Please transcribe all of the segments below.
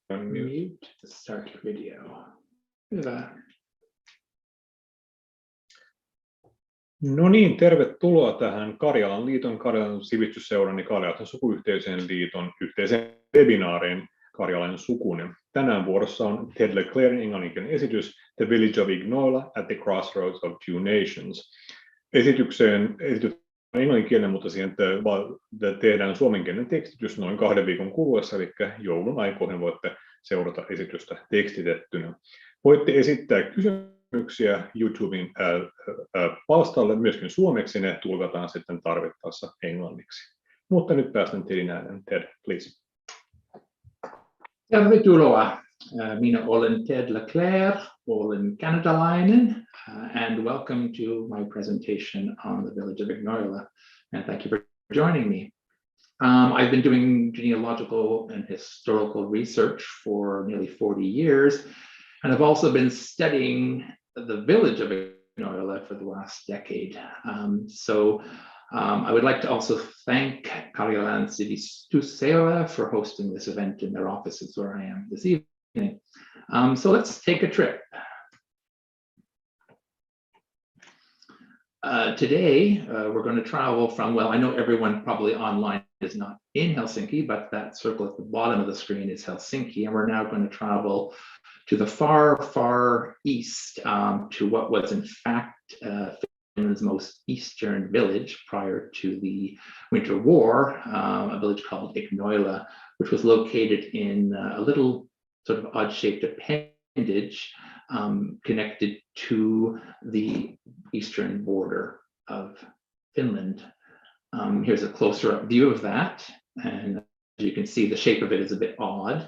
Mute the start video. Hyvä. No niin, tervetuloa tähän Karjalan liiton, Karjalan sivistysseuran ja Karjalan sukuyhteisöjen liiton yhteiseen webinaariin Karjalainen sukuni. Tänään vuorossa on Leclairen englanninkielinen esitys The Village of Ignoila at the Crossroads of Two Nations. Esitys on englanninkielinen, mutta siihen tehdään suomenkielinen tekstitys noin 2 viikon kuluessa, eli joulun aikoihin voitte seurata esitystä tekstitettynä. Voitte esittää kysymyksiä YouTuben palstalle myöskin suomeksi, ne tulkataan sitten tarvittaessa englanniksi. Mutta nyt päästään teidän ääneen. Ted, please. Tervetuloa. Minä olen Ted Leclairen, olen kanadalainen, and welcome to my presentation on the Village of Ignoila, and thank you for joining me. I've been doing genealogical and historical research for nearly 40 years, and I've also been studying the Village of Ignoila for the last decade. I would like to also thank Karjalainen sivistysseuraa for hosting this event in their offices where I am this evening. So let's take a trip. Today, we're going to travel from, well, I know everyone probably online is not in Helsinki, but that circle at the bottom of the screen is Helsinki, and we're now going to travel to the far, far east, to what was in fact Finland's most eastern village prior to the Winter War, a village called Ignoila, which was located in a little sort of odd-shaped appendage connected to the eastern border of Finland. Here's a closer-up view of that, and as you can see, the shape of it is a bit odd.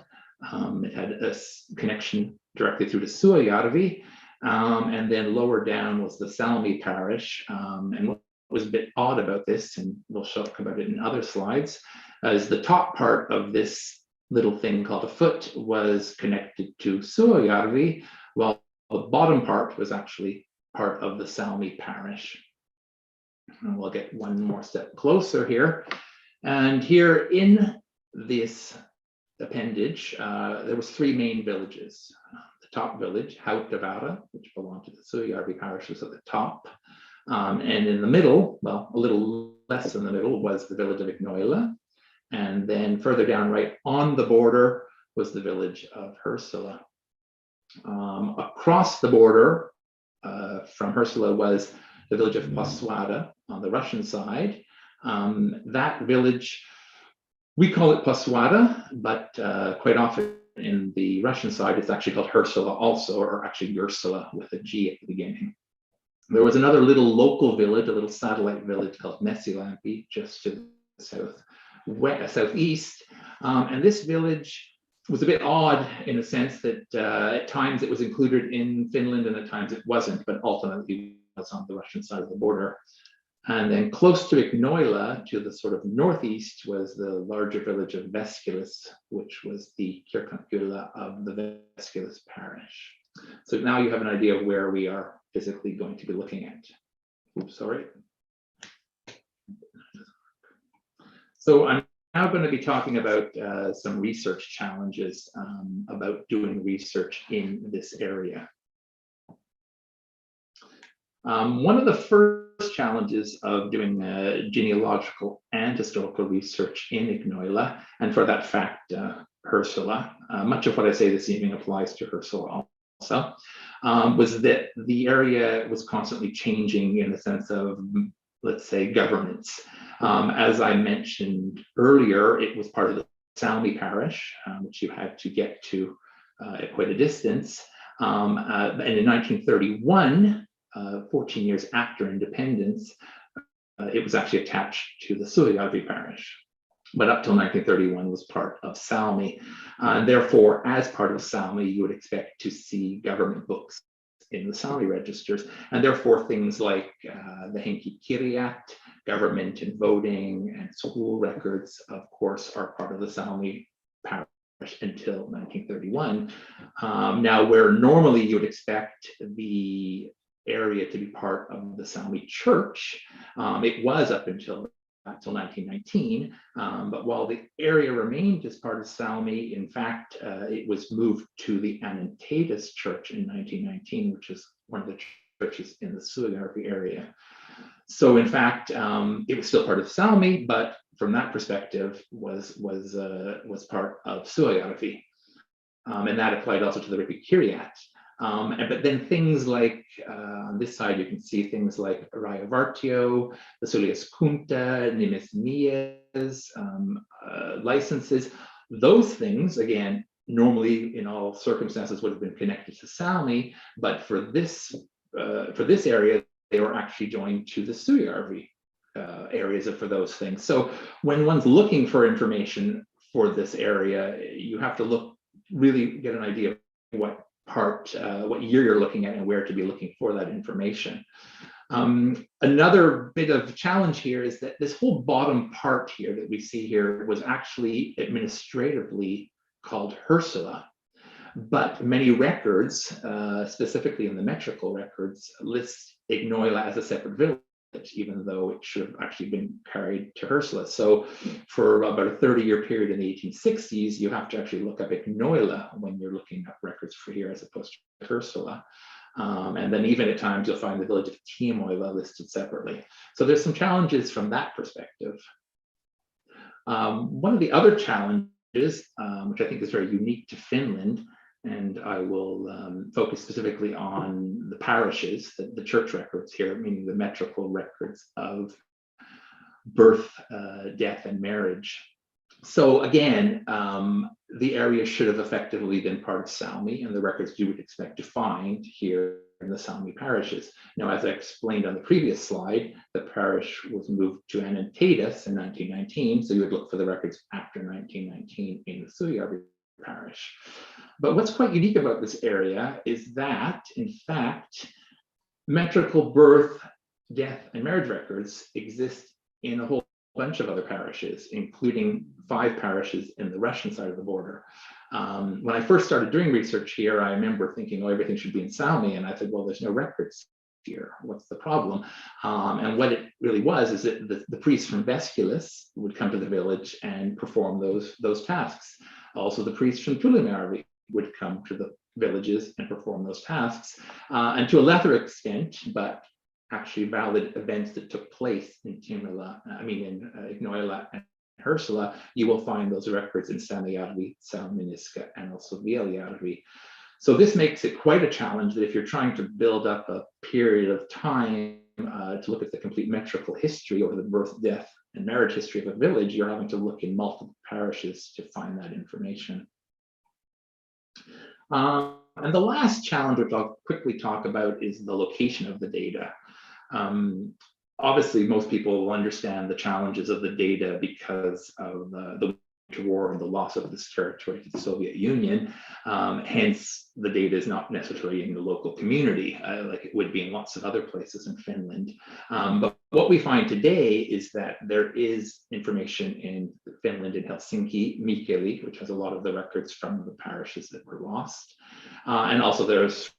It had a connection directly through to Suojärvi, and then lower down was the Salmi parish. And what was a bit odd about this, and we'll talk about it in other slides, is the top part of this little thing called a foot was connected to Suojärvi, while the bottom part was actually part of the Salmi parish. And we'll get one more step closer here. And here in this appendage, there was 3 main villages. The top village, Hautavaara, which belonged to the Suojärvi parish, was at the top. And in the middle, well, a little less in the middle, was the village of Ignoila. And then further down right on the border was the village of Hersila. Across the border from Hersila was the village of Paswada on the Russian side. That village, we call it Paswada, but quite often in the Russian side, it's actually called Hersila also, or actually Ursula with a G at the beginning. There was another little local village, a little satellite village called Messilampi, just to the southeast. And this village was a bit odd in a sense that at times it was included in Finland and at times it wasn't, but ultimately it was on the Russian side of the border. And then close to Ignoila, to the sort of northeast, was the larger village of Veskulis, which was the kylä of the Veskulis parish. So now you have an idea of where we are physically going to be looking at. Oops, sorry. So I'm now going to be talking about some research challenges about doing research in this area. One of the first challenges of doing genealogical and historical research in Ignoila, and for that fact, Hersila, much of what I say this evening applies to Hersila also, was that the area was constantly changing in the sense of, let's say, governance. As I mentioned earlier, it was part of the Salmi parish, which you had to get to at quite a distance. And in 1931, 14 years after independence, it was actually attached to the Suojärvi parish. But up till 1931 was part of Salmi. And therefore, as part of Salmi, you would expect to see government books in the Salmi registers, and therefore things like the henkikirjat, government and voting and school records, of course, are part of the Salmi parish until 1931. Now, where normally you would expect the area to be part of the Salmi church, it was up until until 1919. But while the area remained as part of Salmi, in fact, it was moved to the Anantatus Church in 1919, which is one of the churches in the Suagarvi area. So in fact, it was still part of Salmi, but from that perspective was part of Suagarvi. And that applied also to the Ripi Kiryat. But then things like, on this side, you can see things like Raya Vartio, the Sulias Kunta, Nimis Mias, licenses. Those things, again, normally in all circumstances would have been connected to Salmi, but for this area, they were actually joined to the Suagarvi areas for those things. So when one's looking for information for this area, you have to really get an idea of what year you're looking at and where to be looking for that information. Another bit of challenge here is that this whole bottom part here that we see here was actually administratively called Ursula, but many records, specifically in the metrical records, list Ignoila as a separate village, even though it should have actually been carried to Ursula. So for about a 30-year period in the 1860s, you have to actually look up Ignoila when you're looking up records for here as opposed to Ursula. And then even at times you'll find the village of Timoila listed separately. So there's some challenges from that perspective. One of the other challenges, which I think is very unique to Finland, and I will focus specifically on the parishes, the church records here, meaning the metrical records of birth, death, and marriage. So again, the area should have effectively been part of Salmi, and the records you would expect to find here in the Salmi parishes. Now, as I explained on the previous slide, the parish was moved to Anantatus in 1919, so you would look for the records after 1919 in the Suagarvi parish. But what's quite unique about this area is that, in fact, metrical birth, death, and marriage records exist in a whole bunch of other parishes, including 5 parishes in the Russian side of the border. When I first started doing research here, I remember thinking, oh, everything should be in Salmi, and I said, well, there's no records here. What's the problem? And what it really was is that the priests from Vesculis would come to the village and perform those tasks. Also, the priests from Tulimäärvi would come to the villages and perform those tasks. And to a lesser extent, but actually valid events that took place in Ignoila and Ursula, you will find those records in Saunajärvi, Salminiska, and also Viljärvi. So this makes it quite a challenge that if you're trying to build up a period of time to look at the complete metrical history or the birth, death, and marriage history of a village, you're having to look in multiple parishes to find that information. And the last challenge, which I'll quickly talk about, is the location of the data. Obviously, most people will understand the challenges of the data because of the Winter War and the loss of this territory to the Soviet Union. Hence, the data is not necessarily in the local community like it would be in lots of other places in Finland. But what we find today is that there is information in Finland, in Helsinki, Mikkeli, which has a lot of the records from the parishes that were lost. And also there's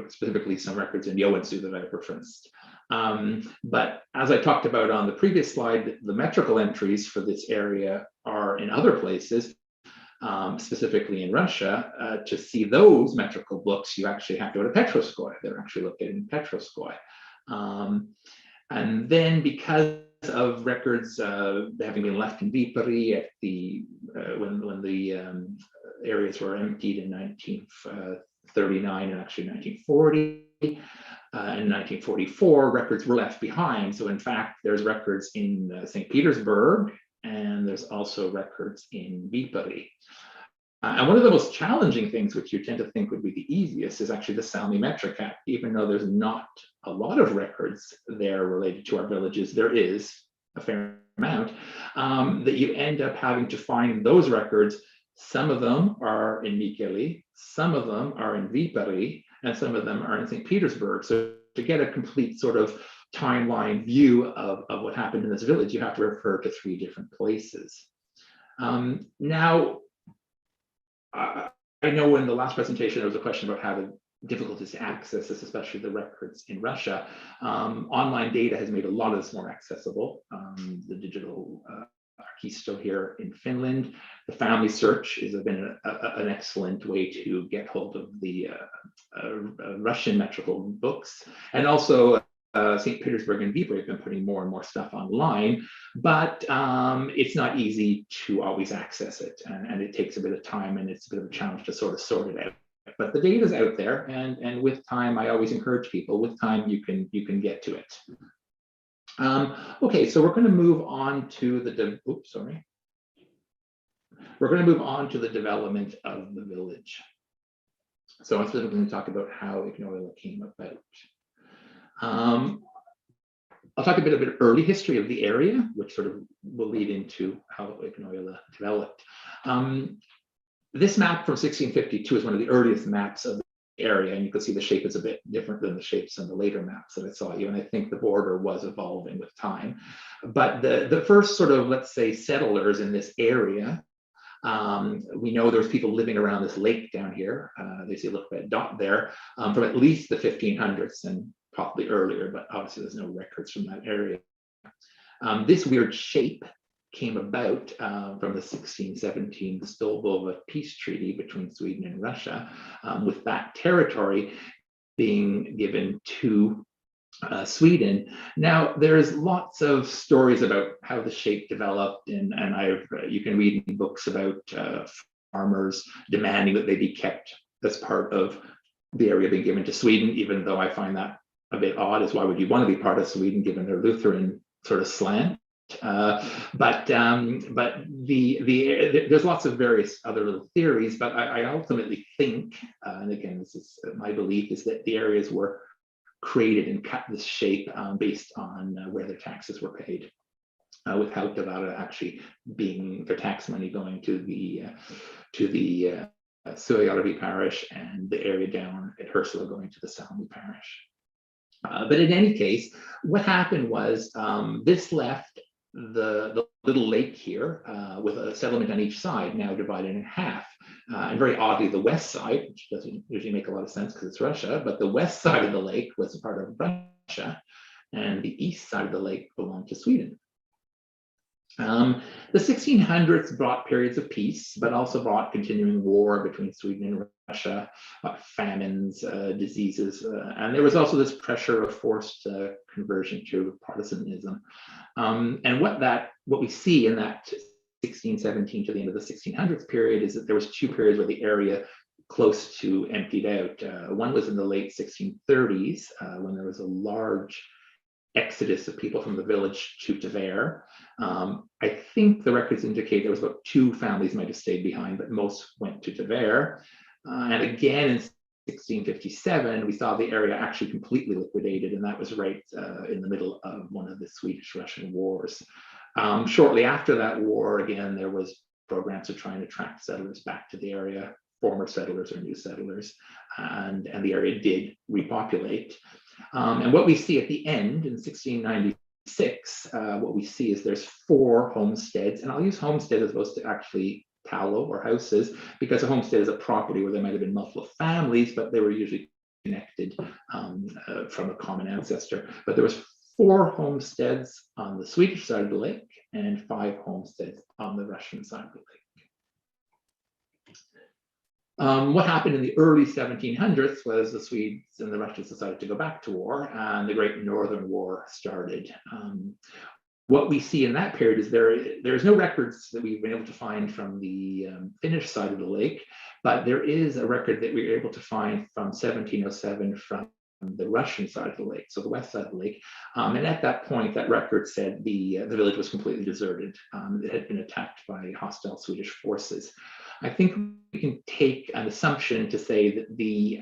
specifically some records in Joensuu that I referenced. But as I talked about on the previous slide, the metrical entries for this area are in other places, specifically in Russia. To see those metrical books, you actually have to go to Petroskoye. They're actually located in Petroskoye. And then because of records having been left in Viipuri at when the areas were emptied in 1939 and actually 1940, in 1944, records were left behind. So in fact, there's records in St. Petersburg, and there's also records in Viipuri. And one of the most challenging things, which you tend to think would be the easiest, is actually the Salmi Metricat. Even though there's not a lot of records there related to our villages, there is a fair amount, that you end up having to find those records. Some of them are in Mikkeli, some of them are in Viipuri, and some of them are in St. Petersburg. So to get a complete sort of timeline view of what happened in this village, you have to refer to 3 different places. Now, I know in the last presentation there was a question about how to difficulties to access this, especially the records in Russia. Online data has made a lot of this more accessible. The digital archisto here in Finland. The family search has been an excellent way to get hold of the Russian metrical books. And also St. Petersburg and Viborg have been putting more and more stuff online, but it's not easy to always access it. And it takes a bit of time, and it's a bit of a challenge to sort of sort it out. But the data is out there, and with time, I always encourage people, with time, you can get to it. Okay, so we're going to move on to the, We're going to move on to the development of the village. So I'm specifically going to talk about how Ignoila came about. I'll talk a bit about early history of the area, which sort of will lead into how Ignoila developed. This map from 1652 is one of the earliest maps of the area, and you can see the shape is a bit different than the shapes in the later maps that I saw you, and I think the border was evolving with time. But the first sort of, let's say, settlers in this area, we know there's people living around this lake down here. They see a little red dot there, from at least the 1500s and probably earlier, but obviously there's no records from that area. This weird shape came about from the 1617 Stolbova peace treaty between Sweden and Russia, with that territory being given to Sweden. Now, there's lots of stories about how the shape developed, and you can read in books about farmers demanding that they be kept as part of the area being given to Sweden, even though I find that a bit odd, as why would you want to be part of Sweden given their Lutheran sort of slant? But there's lots of various other little theories, but I ultimately think, and again, this is my belief, is that the areas were created and cut this shape based on where their taxes were paid, with Hautavara actually being their tax money going to the Suojärvi parish, and the area down at Hersula going to the Salmi parish. But in any case, what happened was this left the little lake here with a settlement on each side, now divided in half. And very oddly, the west side, which doesn't usually make a lot of sense because it's Russia, but the west side of the lake was a part of Russia, and the east side of the lake belonged to Sweden. The 1600s brought periods of peace, but also brought continuing war between Sweden and Russia, famines, diseases, and there was also this pressure of forced conversion to Protestantism. And what we see in that 1617 to the end of the 1600s period is that there was two periods where the area close to emptied out. One was in the late 1630s, when there was a large exodus of people from the village to Tver. I think the records indicate there was about 2 families might have stayed behind, but most went to Tver. And again in 1657, we saw the area actually completely liquidated, and that was right in the middle of one of the Swedish-Russian wars. Shortly after that war, again, there was programs of trying to attract settlers back to the area, former settlers or new settlers, and the area did repopulate. And what we see at the end in 1696, what we see is there's 4 homesteads, and I'll use homestead as opposed to actually talo or houses, because a homestead is a property where there might have been multiple families, but they were usually connected from a common ancestor. But there was 4 homesteads on the Swedish side of the lake and 5 homesteads on the Russian side of the lake. What happened in the early 1700s was the Swedes and the Russians decided to go back to war, and the Great Northern War started. What we see in that period is there's no records that we've been able to find from the Finnish side of the lake, but there is a record that we were able to find from 1707 from the Russian side of the lake, so the west side of the lake. And at that point, that record said the village was completely deserted. It had been attacked by hostile Swedish forces. I think we can take an assumption to say that the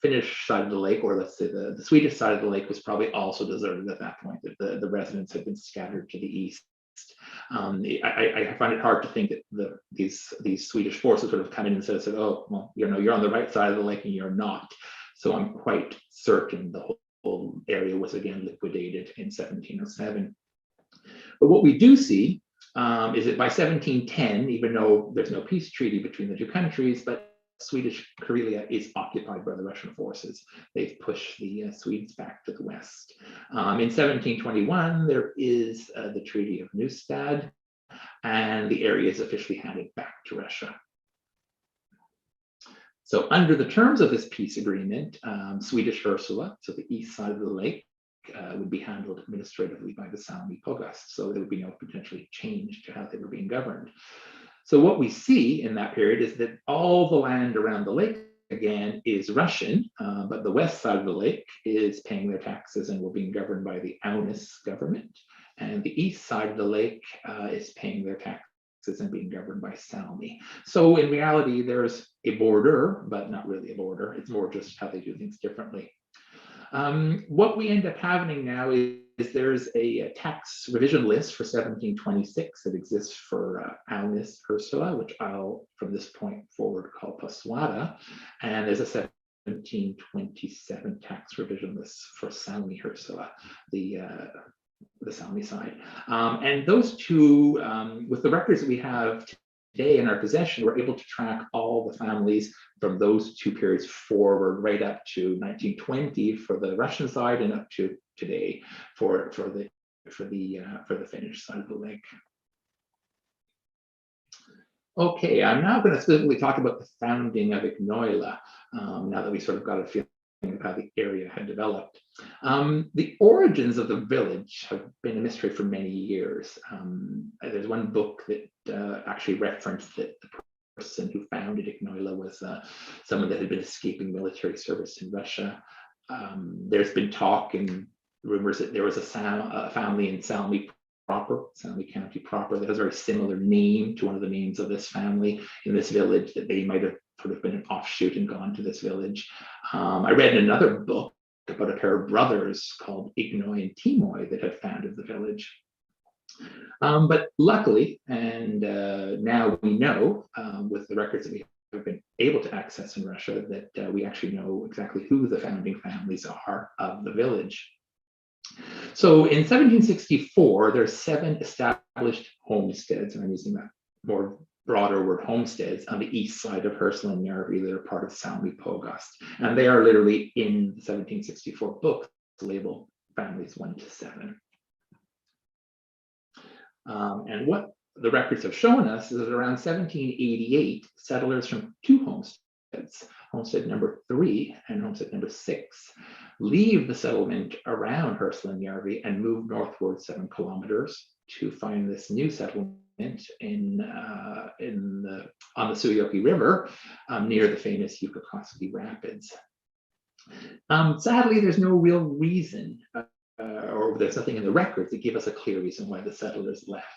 Finnish side of the lake, or let's say the Swedish side of the lake, was probably also deserted at that point, that the residents had been scattered to the east. I find it hard to think that these Swedish forces would have come in and said, oh, well, you're on the right side of the lake and you're not. So I'm quite certain the whole area was again liquidated in 1707. But what we do see is that by 1710, even though there's no peace treaty between the two countries, but Swedish Karelia is occupied by the Russian forces. They've pushed the Swedes back to the west. In 1721, there is the Treaty of Neustad, and the area is officially handed back to Russia. So under the terms of this peace agreement, Swedish Ursula, so the east side of the lake, would be handled administratively by the Salmi Pogast. So there would be no potentially change to how they were being governed. So what we see in that period is that all the land around the lake again is Russian, but the west side of the lake is paying their taxes and were being governed by the Aunus government. And the east side of the lake is paying their taxes and being governed by Salmi. So in reality, there's a border, but not really a border. It's more just how they do things differently. What we end up having now is there's a tax revision list for 1726 that exists for Aunus Ursula, which I'll from this point forward call Paswada, and there's a 1727 tax revision list for Salmi Ursula, the Salmi side. And those two, with the records that we have today in our possession, we're able to track all the families from those two periods forward, right up to 1920 for the Russian side, and up to today for the Finnish side of the lake. Okay, I'm now going to specifically talk about the founding of Ignoila, now that we sort of got a feeling of how the area had developed. The origins of the village have been a mystery for many years. There's one book that actually referenced that the person who founded Ignoila was someone that had been escaping military service in Russia. There's been talk and rumors that there was a family in Salmi County proper, that has a very similar name to one of the names of this family in this village, that they might have sort of been an offshoot and gone to this village. I read in another book about a pair of brothers called Ignoi and Timoi that had founded the village. But luckily, and now we know with the records that we have been able to access in Russia, that we actually know exactly who the founding families are of the village. So in 1764, there's 7 established homesteads, and I'm using that more broader word, homesteads, on the east side of Herslanjärvi that are part of Salmi Pogast. And they are literally in the 1764 books labeled families 1 to 7. And what the records have shown us is that around 1788, settlers from 2 homesteads, homestead number 3 and homestead number 6, leave the settlement around Herslanjärvi and move northward 7 kilometers to find this new settlement on the Suojoki River near the famous Jukkasjärvi Rapids. Sadly, there's no real reason, or there's nothing in the records that give us a clear reason why the settlers left.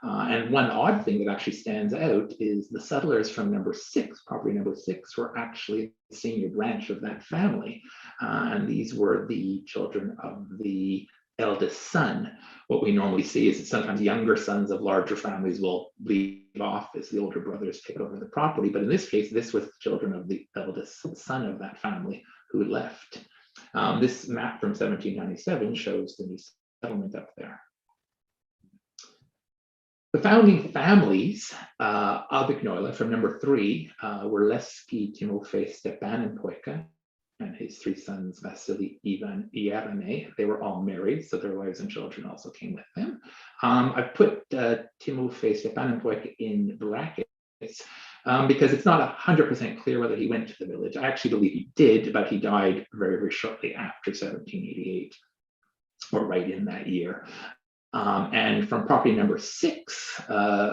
And one odd thing that actually stands out is the settlers from number 6, property number 6, were actually the senior branch of that family. And these were the children of the eldest son. What we normally see is that sometimes younger sons of larger families will leave off as the older brothers take over the property. But in this case, this was the children of the eldest son of that family who left. This map from 1797 shows the new settlement up there. The founding families of Ignoila from number 3 were Leski, Timofey, Stepan, and Poika, and his 3 sons, Vasily, Ivan, Yereme. They were all married, so their wives and children also came with them. I've put Timofey, Stepan, and Poika in brackets because it's not 100% clear whether he went to the village. I actually believe he did, but he died very, very shortly after 1788, or right in that year. And from property number 6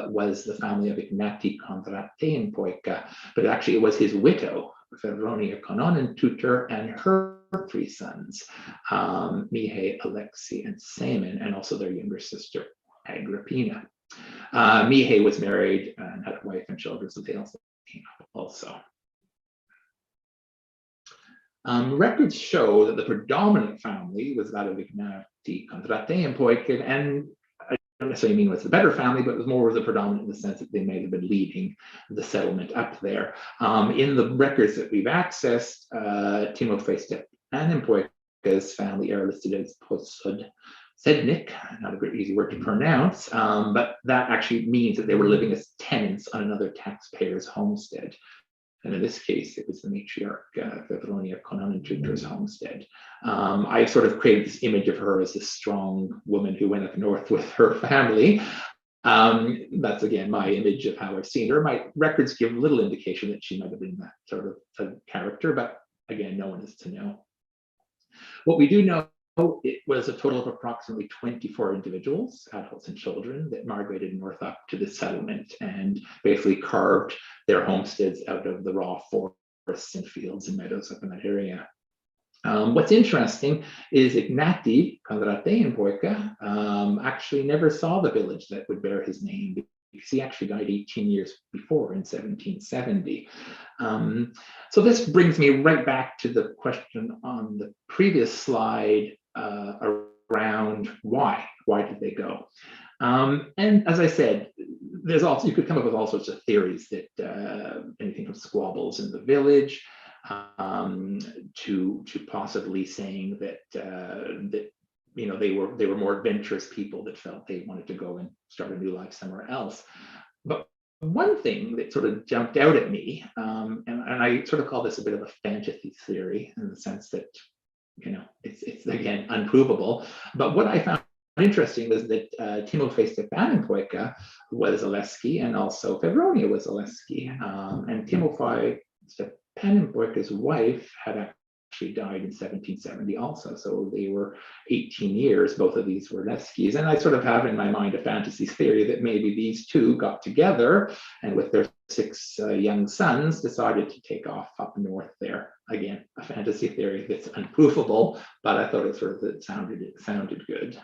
was the family of Ignati Kondratein Poika, but actually it was his widow, Veronia Kononoff Tutor, and her 3 sons, Mihai, Alexei, and Semen, and also their younger sister, Agrippina. Mihai was married and had a wife and children, so they also came up also. Records show that the predominant family was that of Ignati Kondratein Poika, and I don't necessarily mean was the better family, but it was more of the predominant in the sense that they may have been leading the settlement up there. In the records that we've accessed, Timofey Stepan Poika's family are listed as Posud Sednik, not a very easy word to pronounce, but that actually means that they were living as tenants on another taxpayer's homestead. And in this case, it was the matriarch Feveronia Kononentutor's homestead. I sort of created this image of her as this strong woman who went up north with her family. That's again my image of how I've seen her. My records give little indication that she might have been that sort of character, but again, no one is to know. What we do know, it was a total of approximately 24 individuals, adults and children, that migrated north up to the settlement and basically carved their homesteads out of the raw forests and fields and meadows up in that area. What's interesting is Ignati Kondratenpoika actually never saw the village that would bear his name, because he actually died 18 years before in 1770. So this brings me right back to the question on the previous slide around why did they go? And as I said, there's also, you could come up with all sorts of theories that anything from squabbles in the village to possibly saying that you know, they were more adventurous people that felt they wanted to go and start a new life somewhere else. But one thing that sort of jumped out at me, and I sort of call this a bit of a fantasy theory in the sense that, you know, it's again unprovable. But what I found interesting was that Timofey Stepanenpoika was a Lesky, and also Feveronia was a Lesky, and Timofey Stepanenpoika's wife had actually died in 1770 also, so they were 18 years, both of these were Leskis. And I sort of have in my mind a fantasy theory that maybe these two got together and with their 6 young sons decided to take off up north there. Again, a fantasy theory that's unprovable, but I thought it sounded good.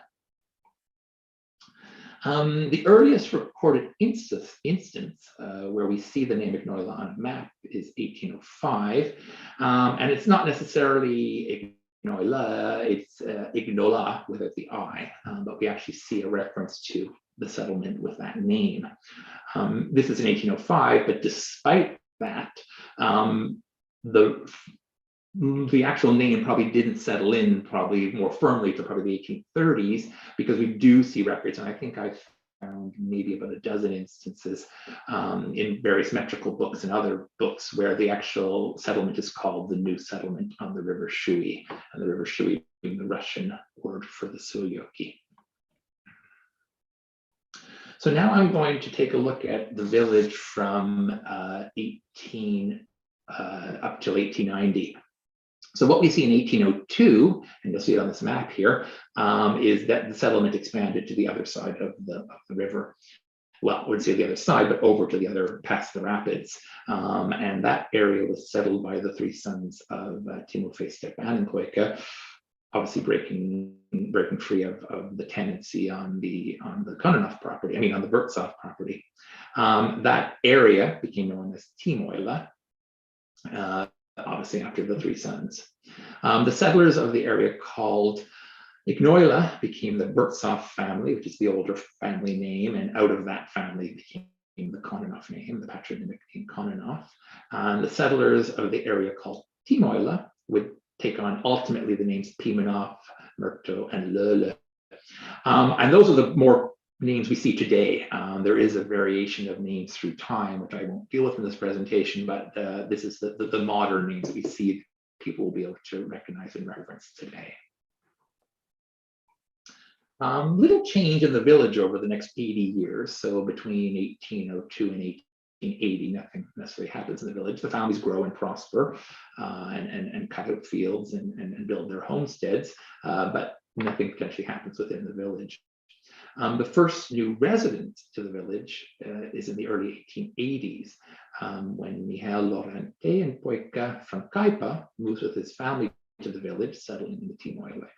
The earliest recorded instance where we see the name Ignoila on a map is 1805, and it's not necessarily Ignoila, it's Ignola without the I, but we actually see a reference to the settlement with that name. This is in 1805, but despite that, the actual name probably didn't settle in probably more firmly to probably the 1830s, because we do see records, and I think I've found maybe about a dozen instances in various metrical books and other books where the actual settlement is called the New Settlement on the River Shui, and the River Shui being the Russian word for the Sulyoki. So now I'm going to take a look at the village from up till 1890. So what we see in 1802, and you'll see it on this map here, is that the settlement expanded to the other side of the river. Well, I wouldn't say the other side, but over to the other, past the rapids. And that area was settled by the 3 sons of Timofey Stepanenpoika, obviously breaking free of the tenancy on the Kononoff property, on the Burtsoff property. That area became known as Ignoila, obviously after the 3 sons. The settlers of the area called Ignoila became the Burtsoff family, which is the older family name, and out of that family became the Kononoff name, the patronymic name Kononoff. The settlers of the area called Ignoila would take on ultimately the names Pimenoff, Murto, and Löle. And those are the more names we see today. There is a variation of names through time, which I won't deal with in this presentation, but this is the modern names that we see people will be able to recognize and reference today. Little change in the village over the next 80 years. So between 1802 and 1880, nothing necessarily happens in the village. The families grow and prosper and cut out fields and build their homesteads, but nothing potentially happens within the village. The first new resident to the village is in the early 1880s, when Mihail Laurentienpoika from Kaipa moves with his family to the village, settling in the Ignoila area.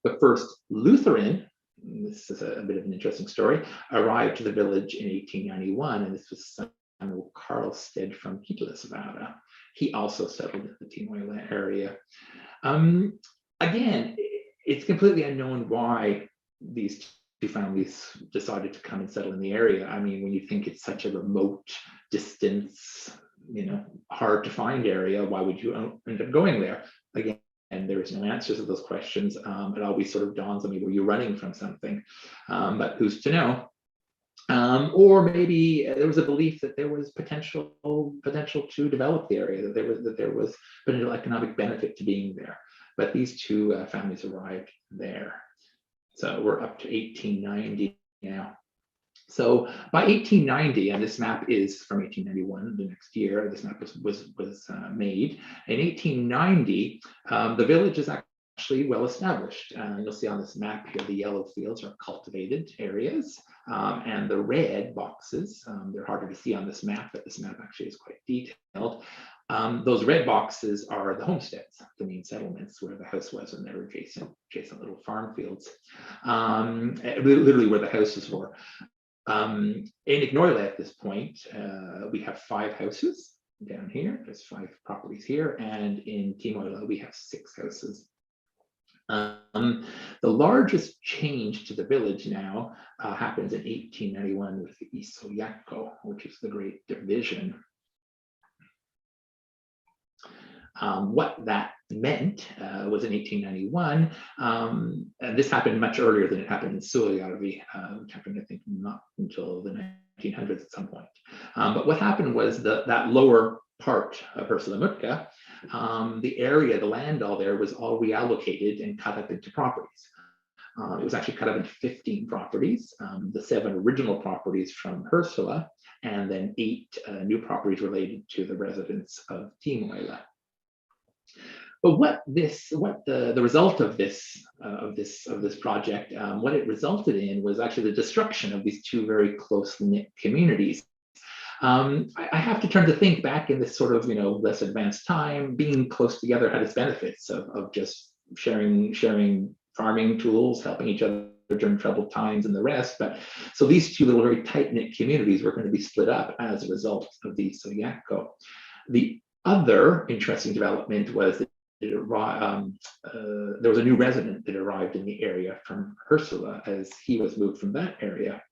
The first Lutheran, this is a bit of an interesting story, arrived to the village in 1891, and this was Samuel Karlstedt from Hitlersvara. He also settled in the Ignoila area. Again, it's completely unknown why these 2 families decided to come and settle in the area. When you think it's such a remote distance, hard to find area, why would you end up going there? Again, and there is no answers to those questions. It always sort of dawns on me, were you running from something? But who's to know? Or maybe there was a belief that there was potential to develop the area, that there was potential economic benefit to being there. But these two families arrived there. So we're up to 1890 now. So by 1890, and this map is from 1891, the next year this map was made. In 1890, the village is actually well established. You'll see on this map here, the yellow fields are cultivated areas, and the red boxes, they're harder to see on this map, but this map actually is quite detailed. Those red boxes are the homesteads, the main settlements where the house was, and their adjacent little farm fields, literally where the houses were. In Ignoila at this point, we have 5 houses down here. There's 5 properties here, and in Ignoila we have 6 houses. The largest change to the village now happens in 1891 with the Isoyakko, which is the Great Division. What that meant was in 1891, and this happened much earlier than it happened in Suojärvi, which happened, I think, not until the 1900s at some point. But what happened was that lower part of Ursula the area, the land all there was all reallocated and cut up into properties. It was actually cut up into 15 properties, the 7 original properties from Ursula, and then 8 new properties related to the residents of Ignoila. But what the result of this project, what it resulted in was actually the destruction of these 2 very close-knit communities. I have to turn to think back in this sort of less advanced time. Being close together had its benefits of just sharing farming tools, helping each other during troubled times, and the rest. But so these 2 little very tight-knit communities were going to be split up as a result of the Isoyakko. The other interesting development was that there was a new resident that arrived in the area from Ursula as he was moved from that area.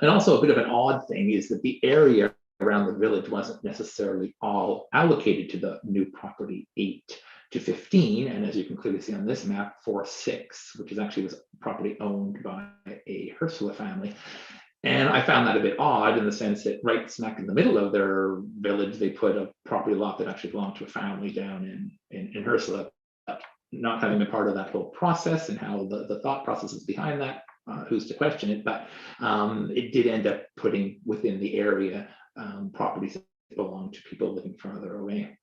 And also a bit of an odd thing is that the area around the village wasn't necessarily all allocated to the new property 8 to 15, and as you can clearly see on this map, 4-6, which is actually was property owned by a Ursula family. And I found that a bit odd in the sense that right smack in the middle of their village, they put a property lot that actually belonged to a family down in Ursula. Not having been part of that whole process and how the thought processes behind that, who's to question it, but it did end up putting within the area properties that belong to people living farther away.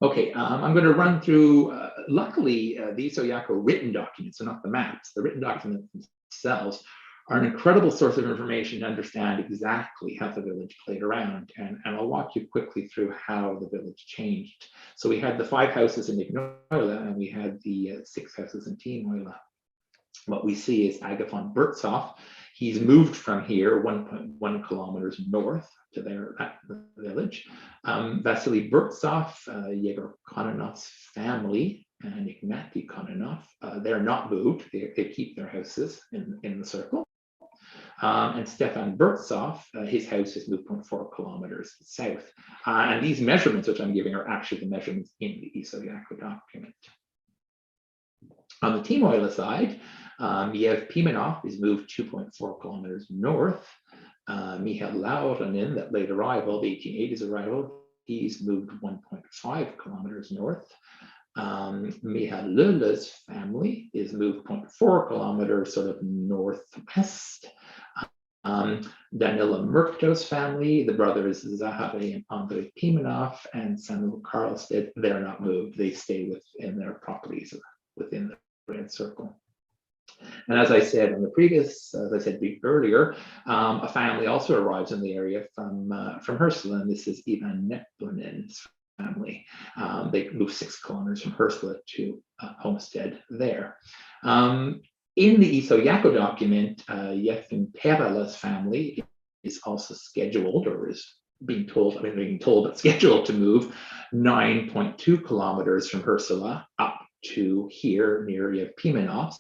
Okay, I'm going to run through, luckily, the Isoyakko written documents, so not the maps, the written documents themselves are an incredible source of information to understand exactly how the village played around. And I'll walk you quickly through how the village changed. So we had the 5 houses in Ignoila, and we had the 6 houses in Ignoila. What we see is Agafon Burtsoff. He's moved from here 1.1 kilometers north to that village. Vasily Burtsoff, Yegor Kononoff's family, and Ignati Kononoff, they're not moved. They keep their houses in the circle. And Stefan Burtsoff, his house is moved 0.4 kilometers south. And these measurements, which I'm giving, are actually the measurements in the Isoyakko document. On the Ignoila side, Yev Pimenov is moved 2.4 kilometers north. Michael Lauranen, that late arrival, the 1880s arrival, he's moved 1.5 kilometers north. Michael Lula's family is moved 0.4 kilometers sort of northwest. Danila Murto's family, the brothers Zahari and Andrei Pimenov and Samuel Karlstedt, they're not moved. They stay within their properties within the red circle. And as I said in the previous, as I said earlier, a family also arrives in the area from Ursula, and this is Ivan Neptunen's family. They moved 6 kilometers from Ursula to a homestead there. In the Isoyakko document, Yefim Perala's family is also scheduled, or is being told, but scheduled to move 9.2 kilometers from Ursula up to here near Pimenov's.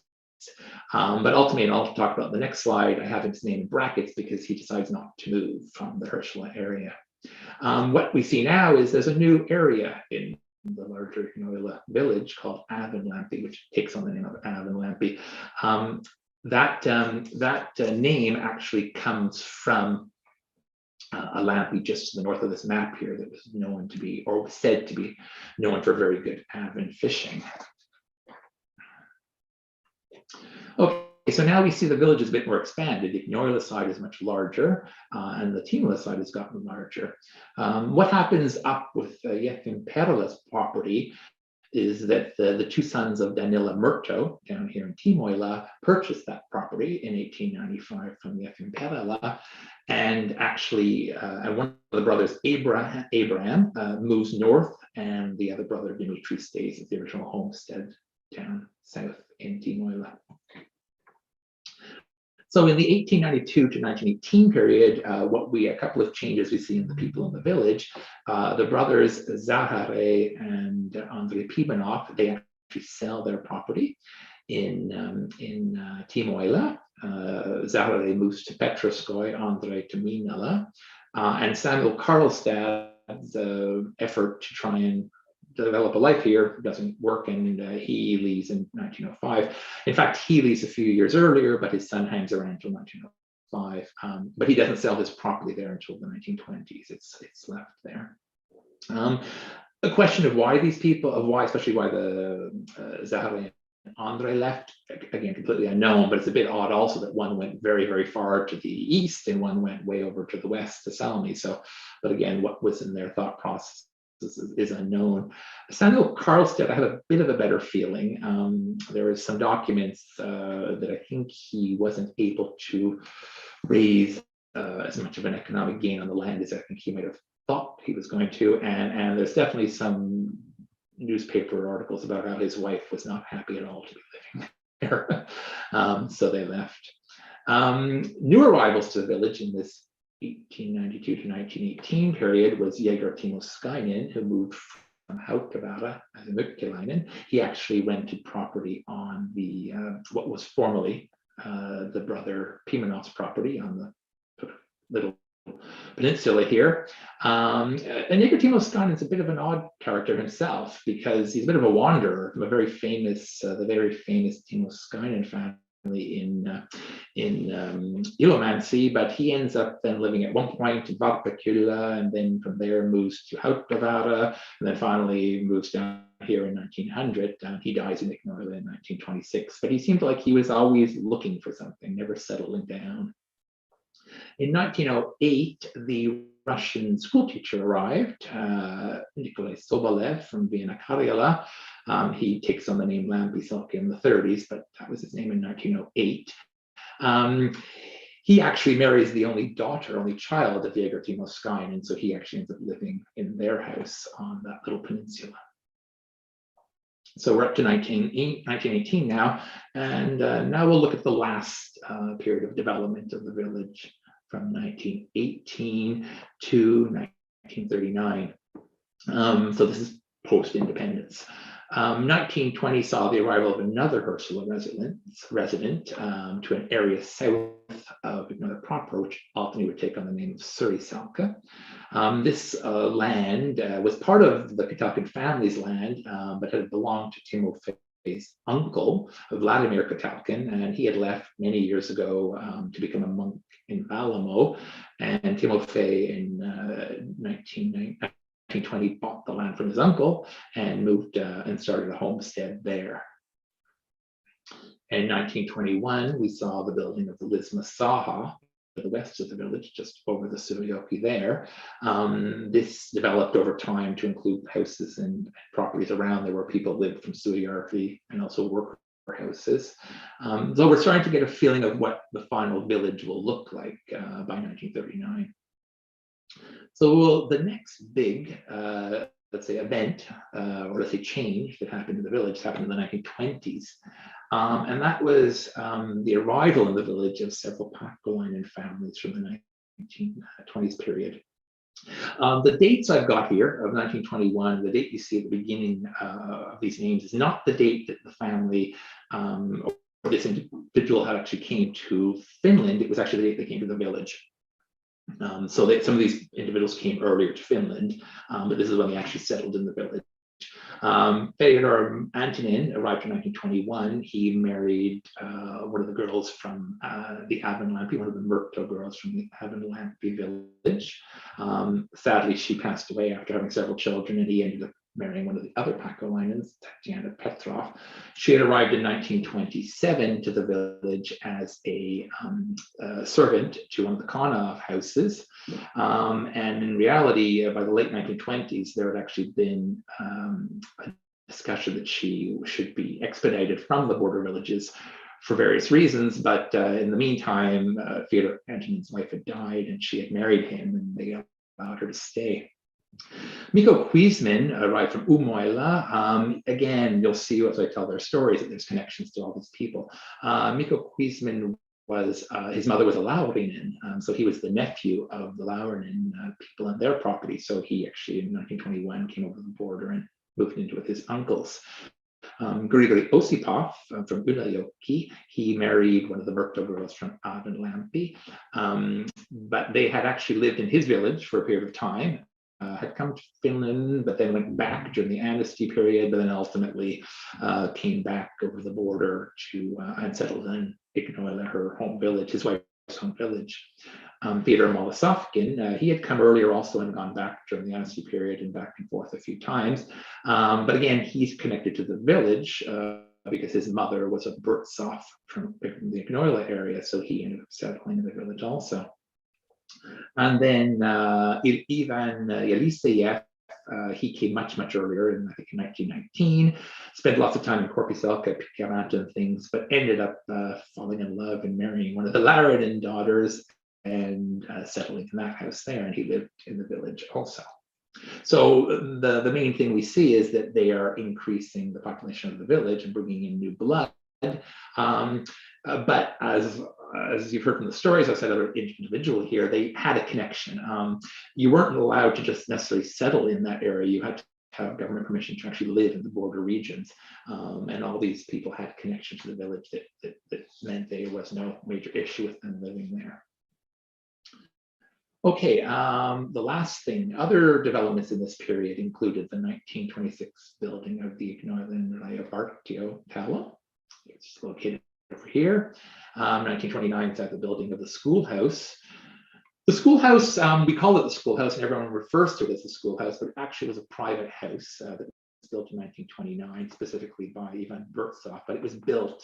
But ultimately, and I'll talk about the next slide, I have his name in brackets because he decides not to move from the Ursula area. What we see now is there's a new area in the larger Ignoila village called Avanlampi, which takes on the name of Avanlampi. that name actually comes from a lampi just to the north of this map here that was known to be, or was said to be, known for very good avid fishing. Okay, so now we see the village is a bit more expanded. The Ignoila side is much larger, and the Timola side has gotten larger. What happens up with Yefim Perla's property is that the two sons of Danila Murto down here in Timoila purchased that property in 1895 from Yefim Perla, and actually one of the brothers, Abraham, moves north, and the other brother, Dimitri, stays at the original homestead down south in Timoila. So in the 1892 to 1918 period, a couple of changes we see in the people in the village. The brothers Zahare and Andrei Pimenov, they actually sell their property in Timoila. Zahare moves to Petroskoy, Andrei to Minala, and Samuel Karlstad's effort to try and develop a life here doesn't work, and he leaves in 1905. In fact, he leaves a few years earlier, but his son hangs around until 1905. But he doesn't sell his property there until the 1920s. It's left there. The question of why these people, especially why the Zahara and Andrei left, again, completely unknown, but it's a bit odd also that one went very, very far to the east and one went way over to the west to Salmi. So, but again, what was in their thought process is unknown. Samuel Karlstad, I have a bit of a better feeling. There is some documents that I think he wasn't able to raise as much of an economic gain on the land as I think he might have thought he was going to. And there's definitely some newspaper articles about how his wife was not happy at all to be living there. So they left. New arrivals to the village in this 1892 to 1918 period was Jäger Timoskainen, who moved from Haukavara as a Leclairen. He actually rented property on the what was formerly the brother Pimenov's property on the little peninsula here. And Jäger Timoskainen is a bit of an odd character himself because he's a bit of a wanderer from a very famous, the very famous Timoskainen family in Ilomancy, but he ends up then living at one point in Kylä, and then from there moves to Haukavara, and then finally moves down here in 1900. He dies in Ignoilan in 1926, but he seemed like he was always looking for something, never settling down. In 1908, the Russian schoolteacher arrived, Nikolai Sobolev from Vienna, Karjala. He takes on the name Lampisalka in the 30s, but that was his name in 1908. He actually marries the only child of Jäger Timoskainen, and so he actually ends up living in their house on that little peninsula. So we're up to 1918 now, and now we'll look at the last period of development of the village from 1918 to 1939. So this is post-independence. 1920 saw the arrival of another Ursula resident to an area south of Ignoila proper, which ultimately would take on the name of Surisalka. This land was part of the Katakan family's land, but had belonged to Timofey's uncle, Vladimir Katakan, and he had left many years ago to become a monk in Valamo, and Timofey in 1920 bought the land from his uncle and moved and started a homestead there. In 1921, we saw the building of the Lisma Saha to the west of the village, just over the Suryoki there. This developed over time to include houses and properties around there where people lived from Suryarki, and also worker houses. So we're starting to get a feeling of what the final village will look like by 1939. So the next big, let's say, event, or let's say change that happened in the village happened in the 1920s. And that was the arrival in the village of several Karjalainen families from the 1920s period. The dates I've got here of 1921, the date you see at the beginning of these names is not the date that the family or this individual had actually came to Finland. It was actually the date they came to the village. So some of these individuals came earlier to Finland, but this is when they actually settled in the village. Theodore Antonin arrived in 1921. He married one of the girls from the Avanlampi, one of the Murto girls from the Avanlampi village. Sadly, she passed away after having several children, and he ended up marrying one of the other Karjalainens, Tatiana Petrov. She had arrived in 1927 to the village as a servant to one of the Kononoff houses. And in reality, by the late 1920s, there had actually been a discussion that she should be expedited from the border villages for various reasons. But in the meantime, Theodore Antonin's wife had died, and she had married him, and they allowed her to stay. Mikko Kuisman arrived from Ignoila. Again, you'll see as I tell their stories that there's connections to all these people. Mikko Kuisman was, his mother was a Leclairen, so he was the nephew of the Leclairen people and their property. So he actually in 1921 came over the border and moved into with his uncles. Grigori Osipov from Ulajoki, he married one of the Murto girls from Avanlampi, but they had actually lived in his village for a period of time. Had come to Finland, but then went back during the amnesty period, but then ultimately came back over the border to and settled in Ignoila, her home village, his wife's home village. Theodore Molosovkin, he had come earlier also and gone back during the amnesty period and back and forth a few times. But again, he's connected to the village because his mother was a Burtsoff from the Ignoila area, so he ended up settling in the village also. And then Ivan Yeliseyev, he came much earlier, in I think in 1919, spent lots of time in Korpiselka, Pikaranta and things, but ended up falling in love and marrying one of the Leclairen daughters and settling in that house there, and he lived in the village also. So the main thing we see is that they are increasing the population of the village and bringing in new blood. But as you've heard from the stories, I said other individual here, they had a connection. You weren't allowed to just necessarily settle in that area. You had to have government permission to actually live in the border regions. And all these people had connection to the village that meant there was no major issue with them living there. Okay, the last thing, other developments in this period included the 1926 building of the Ignoilan Raja-Karjalan Tower. It's located over here. 1929 is at the building of the schoolhouse. The schoolhouse, we call it the schoolhouse, and everyone refers to it as the schoolhouse, but it actually was a private house that was built in 1929, specifically by Ivan Burtsoff, but it was built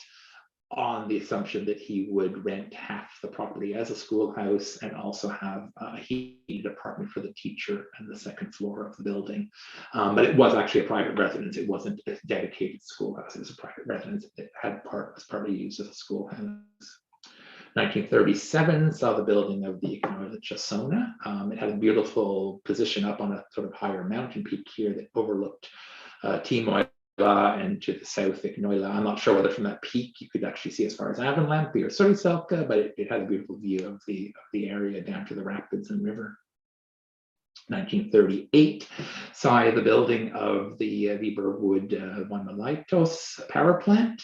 on the assumption that he would rent half the property as a schoolhouse and also have a heated apartment for the teacher and the second floor of the building. But it was actually a private residence. It wasn't a dedicated schoolhouse. It was a private residence that was partly used as a schoolhouse. 1937 saw the building of the Ignoilan Chasona. It had a beautiful position up on a sort of higher mountain peak here that overlooked Timoila and to the south Ignoila. I'm not sure whether from that peak you could actually see as far as Avanlampi or Suriselka, but it had a beautiful view of the area down to the rapids and river. 1938 saw the building of the Wiborg Wood Co power plant,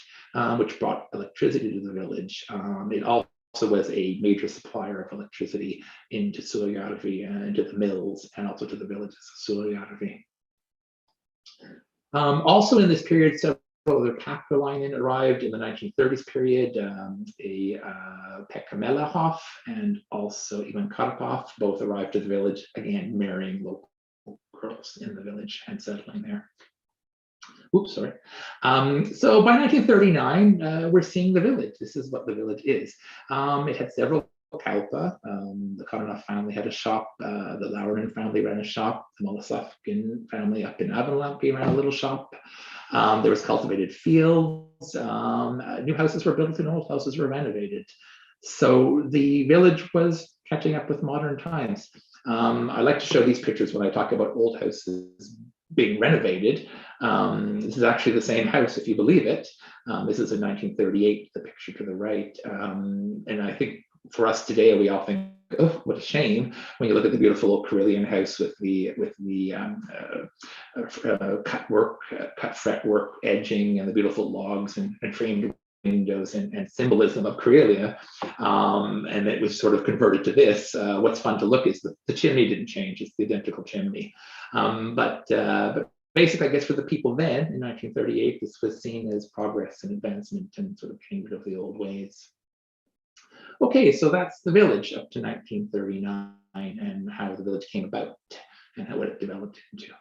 which brought electricity to the village. It also was a major supplier of electricity into Suojärvi and to the mills and also to the villages of Suojärvi. Also in this period, several other Karjalainen arrived in the 1930s period. Pekka Melahoff and also Ivan Karpov both arrived to the village, again marrying local girls in the village and settling there. Oops, sorry. So by 1939, we're seeing the village. This is what the village is. It had several Kalpa. The Kononoff family had a shop. The Leclairen family ran a shop. The Molosovkin family up in Avanlampi ran a little shop. There was cultivated fields. New houses were built and old houses were renovated. So the village was catching up with modern times. I like to show these pictures when I talk about old houses being renovated. This is actually the same house, if you believe it. This is in 1938, the picture to the right. And I think for us today, we all think, oh, what a shame, when you look at the beautiful old Karelian house with the cut fretwork edging and the beautiful logs and framed windows and symbolism of Karelia, and it was sort of converted to this. What's fun to look is the chimney didn't change; it's the identical chimney. But basically, I guess for the people then in 1938, this was seen as progress and advancement and sort of getting rid of the old ways. Okay, so that's the village up to 1939 and how the village came about and what it developed into.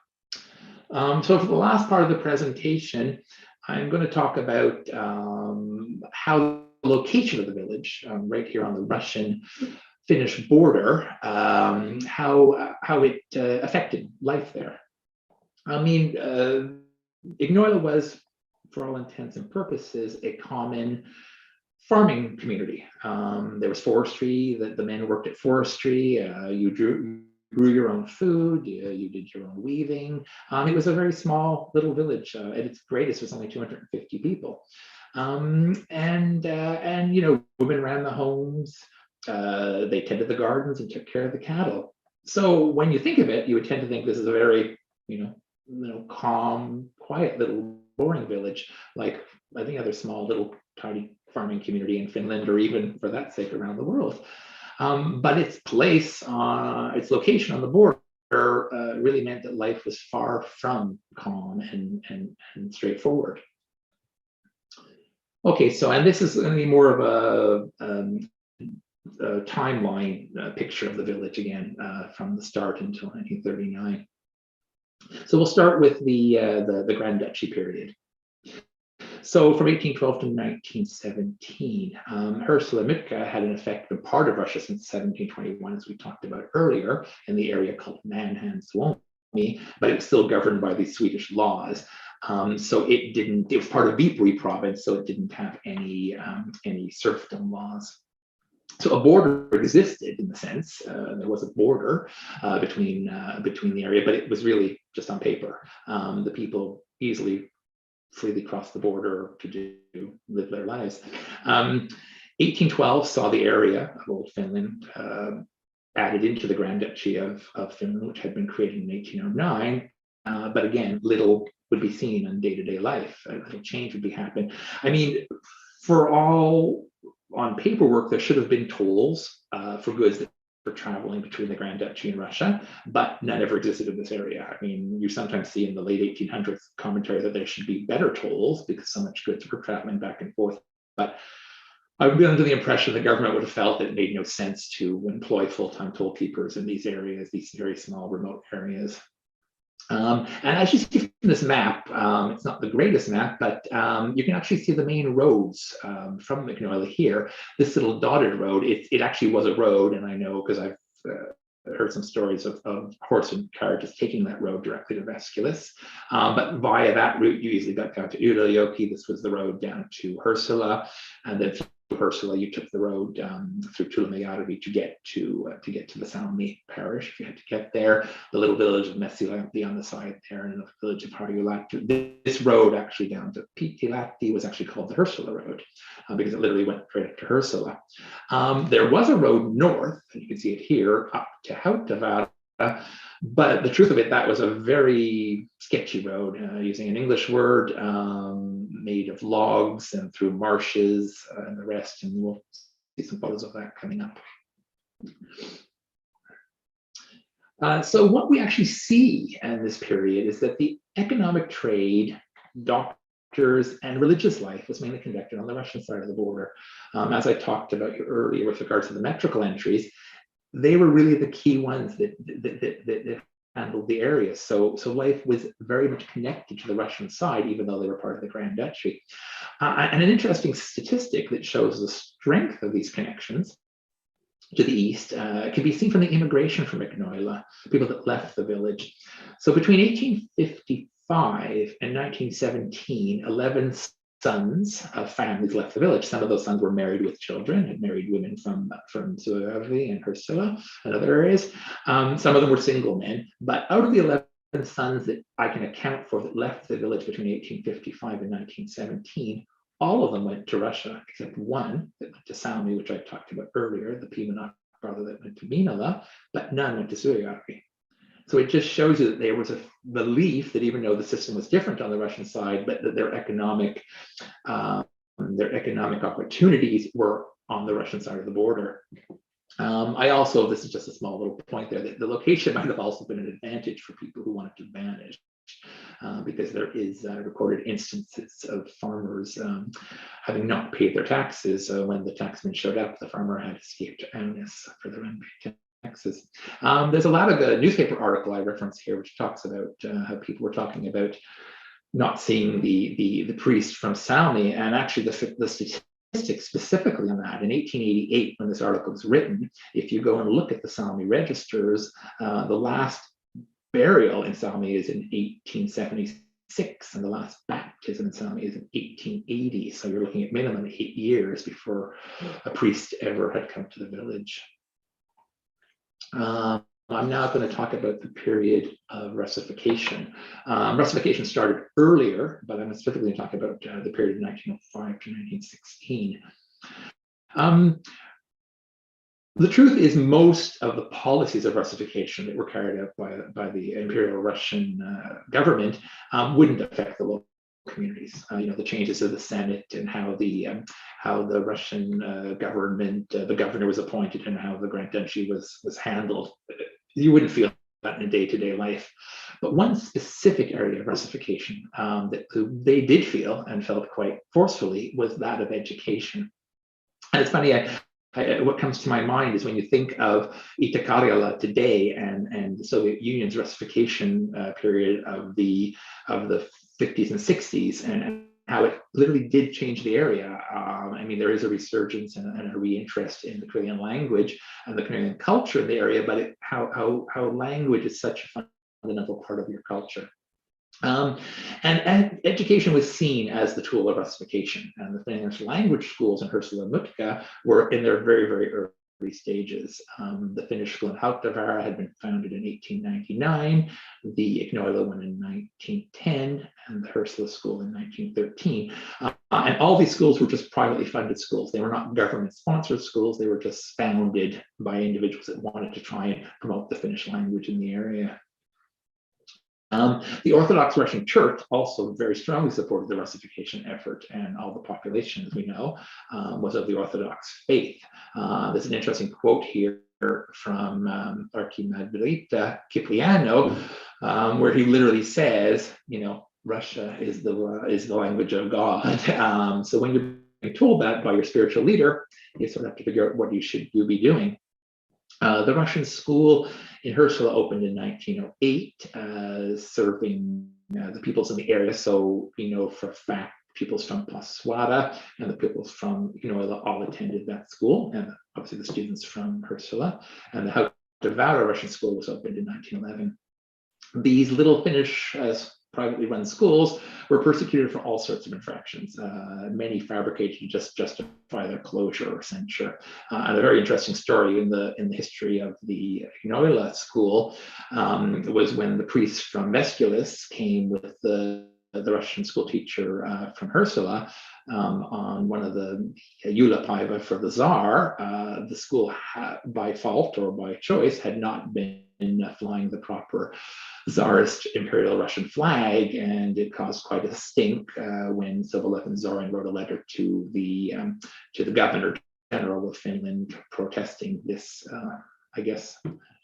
So for the last part of the presentation, I'm going to talk about how the location of the village, right here on the Russian-Finnish border, how it affected life there. I mean, Ignoila was, for all intents and purposes, a common farming community. There was forestry, the men worked at forestry, you grew your own food, you did your own weaving. It was a very small little village. At its greatest, it was only 250 people. And you know, women ran the homes, they tended the gardens and took care of the cattle. So when you think of it, you would tend to think this is a very, you know, calm, quiet little boring village, like any other small little tiny farming community in Finland, or even for that sake around the world. But its place, its location on the border really meant that life was far from calm and straightforward. Okay, so, and this is going to be more of a timeline picture of the village again, from the start until 1939. So we'll start with the Grand Duchy period. So from 1812 to 1917, Ursula Mutka had in effect been part of Russia since 1721, as we talked about earlier, in the area called Manhan Suomi, but it was still governed by these Swedish laws. So it was part of Viipuri province, so it didn't have any serfdom laws. So a border existed in the sense, there was a border between the area, but it was really just on paper. The people easily freely crossed the border to live their lives. 1812 saw the area of Old Finland added into the Grand Duchy of Finland, which had been created in 1809. But again, little would be seen in day-to-day life. A little change would be happening. I mean, for all on paperwork, there should have been tolls for goods that were traveling between the Grand Duchy and Russia, but none ever existed in this area. I mean, you sometimes see in the late 1800s commentary that there should be better tolls because so much goods were traveling back and forth. But I would be under the impression the government would have felt that it made no sense to employ full-time toll keepers in these areas, these very small remote areas. And as you see from this map, it's not the greatest map, but you can actually see the main roads from Ignoila here. This little dotted road, it actually was a road, and I know because I've heard some stories of horse and carriages taking that road directly to Veskulis. But via that route, you easily got down to Ylöjoki. This was the road down to Ursula, and then Ursula, you took the road through Tulemajärvi to get to the Salmi parish. If you had to get there, the little village of Messilähti on the side there, and the village of Harjulahti. This road actually down to Pitilahti was actually called the Ursula Road because it literally went right up to Ursula. There was a road north, and you can see it here, up to Hautavaara. But the truth of it, that was a very sketchy road, using an English word, made of logs and through marshes and the rest, and we'll see some photos of that coming up. So what we actually see in this period is that the economic trade, doctors, and religious life was mainly conducted on the Russian side of the border. As I talked about earlier with regards to the metrical entries, they were really the key ones that handled the area. So life was very much connected to the Russian side, even though they were part of the Grand Duchy. And an interesting statistic that shows the strength of these connections to the east can be seen from the immigration from Ignoila, people that left the village. So between 1855 and 1917, 11 sons of families left the village. Some of those sons were married with children, had married women from Suojärvi and Ursula and other areas. Some of them were single men, but out of the 11 sons that I can account for that left the village between 1855 and 1917, all of them went to Russia, except one that went to Salmi, which I talked about earlier, the Pimenok brother that went to Minala, but none went to Suojärvi. So it just shows you that there was a belief that even though the system was different on the Russian side, but that their economic opportunities were on the Russian side of the border. This is just a small little point there, that the location might have also been an advantage for people who wanted to manage. because there is recorded instances of farmers having not paid their taxes. When the taxman showed up, the farmer had escaped Aunus for their unpaid taxes. There's a lot of newspaper article I reference here, which talks about how people were talking about not seeing the priest from Salmi, and actually the statistics specifically on that. In 1888, when this article was written, if you go and look at the Salmi registers, the last burial in Salmi is in 1876, and the last baptism in Salmi is in 1880. So you're looking at minimum 8 years before a priest ever had come to the village. I'm now going to talk about the period of Russification. Russification started earlier, but I'm specifically going to talk about the period of 1905 to 1916. The truth is, most of the policies of Russification that were carried out by the Imperial Russian government wouldn't affect the local communities. The changes of the Senate and how the Russian government, the governor was appointed, and how the Grand Duchy was handled. You wouldn't feel that in day-to-day life. But one specific area of Russification that they did feel, and felt quite forcefully, was that of education. And it's funny, what comes to my mind is when you think of Itä-Karjala today and the Soviet Union's Russification period of the 50s and 60s, and how it literally did change the area. I mean, there is a resurgence and a reinterest in the Karelian language and the Karelian culture in the area, but how language is such a fundamental part of your culture. And education was seen as the tool of Russification, and the Finnish language schools in Hersula and Mutka were in their very, very early stages. The Finnish school in Hautavaara had been founded in 1899, the Ignoila one in 1910, and the Hersula school in 1913. And all these schools were just privately funded schools. They were not government-sponsored schools. They were just founded by individuals that wanted to try and promote the Finnish language in the area. The Orthodox Russian Church also very strongly supported the Russification effort, and all the population, as we know, was of the Orthodox faith. There's an interesting quote here from Archimagrita Cipriano, where he literally says, Russia is the language of God. So when you're being told that by your spiritual leader, you sort of have to figure out what you'll be doing. The Russian school in Hersula opened in 1908, serving the peoples in the area. So we know for a fact peoples from Paswara and the peoples from Ignoila all attended that school, and obviously the students from Hersula. And the Hautavaara Russian school was opened in 1911. These little Finnish privately run schools were persecuted for all sorts of infractions, many fabricated to just justify their closure or censure. And a very interesting story in the history of the Ignoila school was when the priest from Vesculis came with the Russian school teacher from Hersula on one of the Yulapaiva for the Tsar. The school, by fault or by choice, had not been flying the proper Tsarist Imperial Russian flag, and it caused quite a stink when Sobolev Zorin wrote a letter to the Governor General of Finland protesting this, I guess,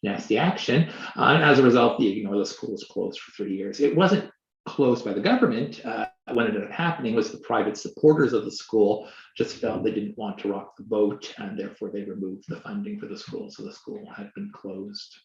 nasty action. And as a result, the Ignoila school was closed for 3 years. It wasn't closed by the government. What ended up happening was the private supporters of the school just felt they didn't want to rock the boat, and therefore they removed the funding for the school, so the school had been closed.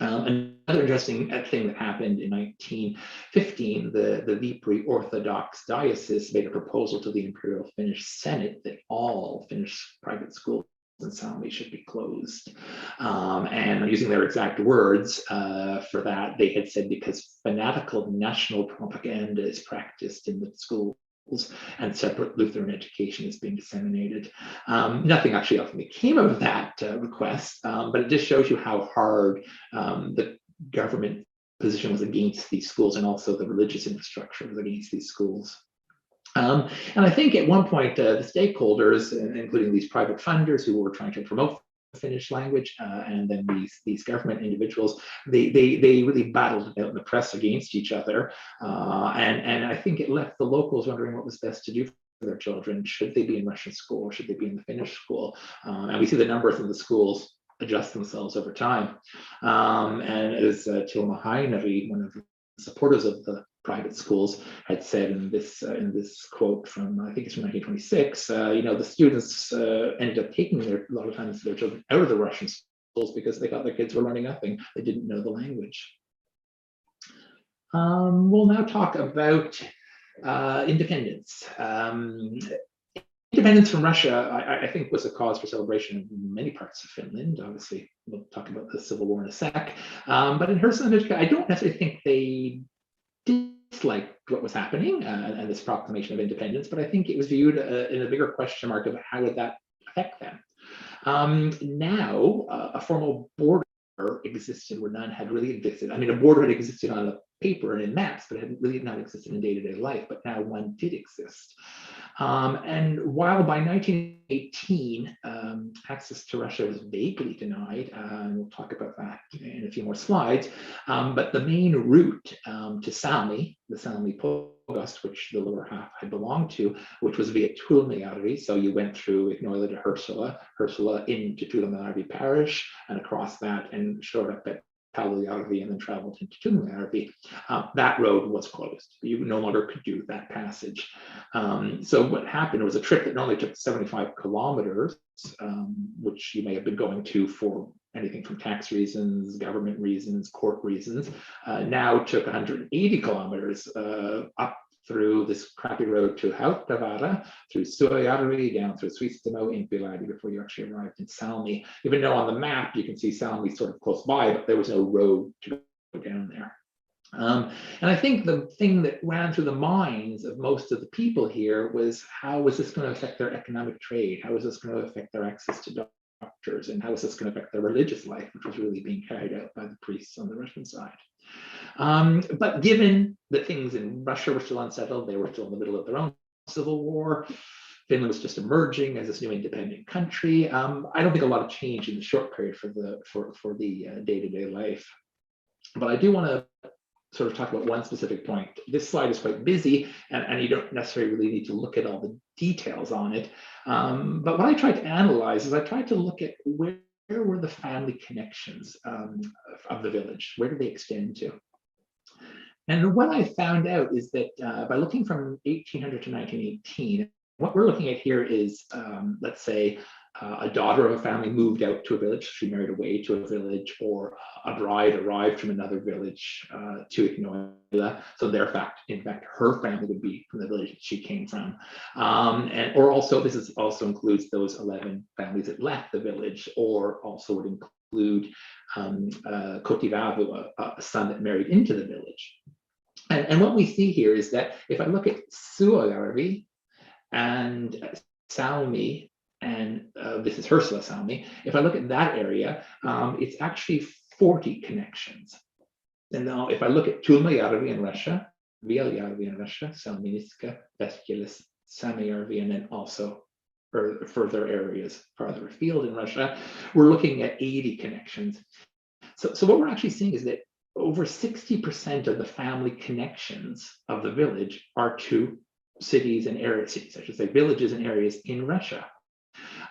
Another interesting thing that happened in 1915, the Viipuri Orthodox Diocese made a proposal to the Imperial Finnish Senate that all Finnish private schools in Salmi should be closed. And using their exact words for that, they had said because fanatical national propaganda is practiced in the schools and separate Lutheran education is being disseminated. Nothing actually ultimately came of that request, but it just shows you how hard the government position was against these schools, and also the religious infrastructure was against these schools. And I think at one point, the stakeholders, including these private funders who were trying to promote the Finnish language, and then these government individuals, they really battled out in the press against each other. And I think it left the locals wondering what was best to do for their children. Should they be in Russian school, or should they be in the Finnish school? And we see the numbers in the schools adjust themselves over time. And as Tilma Heineri, one of supporters of the private schools had said in this quote from, I think it's from 1926, the students ended up taking a lot of times their children out of the Russian schools because they thought their kids were learning nothing. They didn't know the language. We'll now talk about independence. Independence from Russia, I think, was a cause for celebration in many parts of Finland. Obviously, we'll talk about the Civil War in a sec. But in Helsinki, I don't necessarily think they disliked what was happening and this proclamation of independence, but I think it was viewed in a bigger question mark of how would that affect them. Now, a formal border existed where none had really existed. I mean, a border had existed on a paper and in maps, but it had really not existed in day-to-day life, but now one did exist. And while by 1918, access to Russia was vaguely denied, and we'll talk about that in a few more slides, but the main route to Salmi, the Salmi Pogost, which the lower half had belonged to, which was via Tuulamajärvi, so you went through Ignoila to Hersula into Tuulamajärvi parish, and across that, and showed up at Karjalainen and then traveled into Tuulamajärvi. That road was closed. You no longer could do that passage. So what happened was a trip that normally took 75 kilometers, which you may have been going to for anything from tax reasons, government reasons, court reasons, now took 180 kilometers up through this crappy road to Hautavaara, through Suojärvi, down through Suistamo, in Village before you actually arrived in Salmi. Even though on the map you can see Salmi sort of close by, but there was no road to go down there. And I think the thing that ran through the minds of most of the people here was, how was this going to affect their economic trade? How was this going to affect their access to doctors? And how was this going to affect their religious life, which was really being carried out by the priests on the Russian side? But given that things in Russia were still unsettled, they were still in the middle of their own civil war, Finland was just emerging as this new independent country. I don't think a lot of change in the short period for the day-to-day life. But I do want to sort of talk about one specific point. This slide is quite busy, and you don't necessarily really need to look at all the details on it. But what I tried to analyze is I tried to look at where were the family connections of the village? Where do they extend to? And what I found out is that by looking from 1800 to 1918, what we're looking at here is, let's say, a daughter of a family moved out to a village, she married away to a village, or a bride arrived from another village to Ignoila. So in fact, her family would be from the village that she came from. Or also, this also includes those 11 families that left the village, or also would include Kotivavu, a son that married into the village. And what we see here is that if I look at Suojärvi and Salmi, and this is Hersula Salmi, if I look at that area, it's actually 40 connections. And now if I look at Tuulamajärvi in Russia, Vieljärvi in Russia, Salminiska, Vestkelis, Samajärvi, and then also further areas farther afield in Russia, we're looking at 80 connections. So what we're actually seeing is that over 60% of the family connections of the village are to cities and areas, I should say, villages and areas in Russia.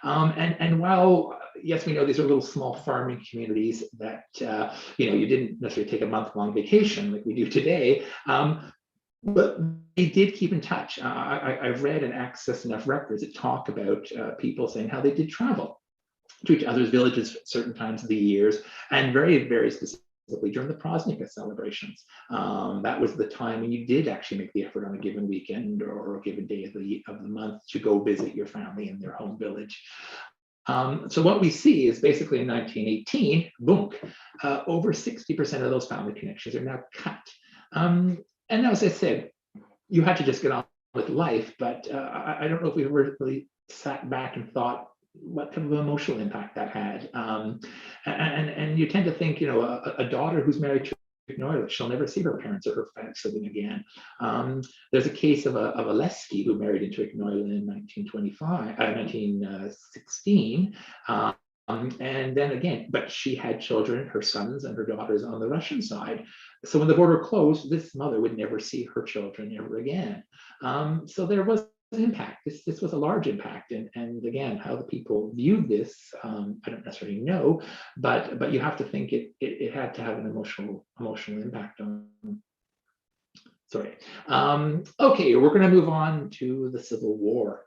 And while, yes, we know these are little small farming communities that, you didn't necessarily take a month-long vacation like we do today, but they did keep in touch. I've read and accessed enough records that talk about people saying how they did travel to each other's villages at certain times of the years, and very, very specifically during the Prazdnika celebrations. That was the time when you did actually make the effort on a given weekend or a given day of the month to go visit your family in their home village. So what we see is basically in 1918, boom, over 60% of those family connections are now cut. And as I said, you had to just get on with life, but I don't know if we ever really sat back and thought what kind of emotional impact that had. And you tend to think, a daughter who's married to Ignoila, she'll never see her parents or her family living again. There's a case of a Leski who married into Ignoila in 1916. And then again, but she had children, her sons and her daughters on the Russian side. So when the border closed, this mother would never see her children ever again. So there was an impact. This was a large impact, and again, how the people viewed this, I don't necessarily know, but you have to think it had to have an emotional impact on them. Sorry. Okay, we're going to move on to the Civil War.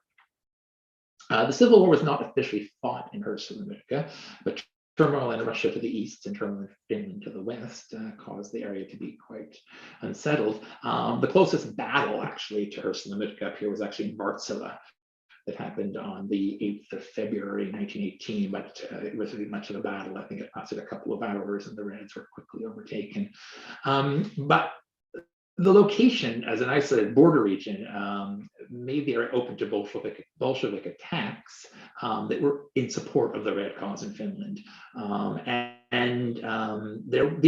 The Civil War was not officially fought in Hersel-America, but turmoil in Russia to the east and turmoil in Finland to the west caused the area to be quite unsettled. The closest battle actually to Hersel-America up here was actually in Warsaw. That happened on the 8th of February 1918, but it wasn't really much of a battle. I think it lasted a couple of hours and the Reds were quickly overtaken. But the location as an isolated border region made the area open to Bolshevik attacks that were in support of the Red cause in Finland. The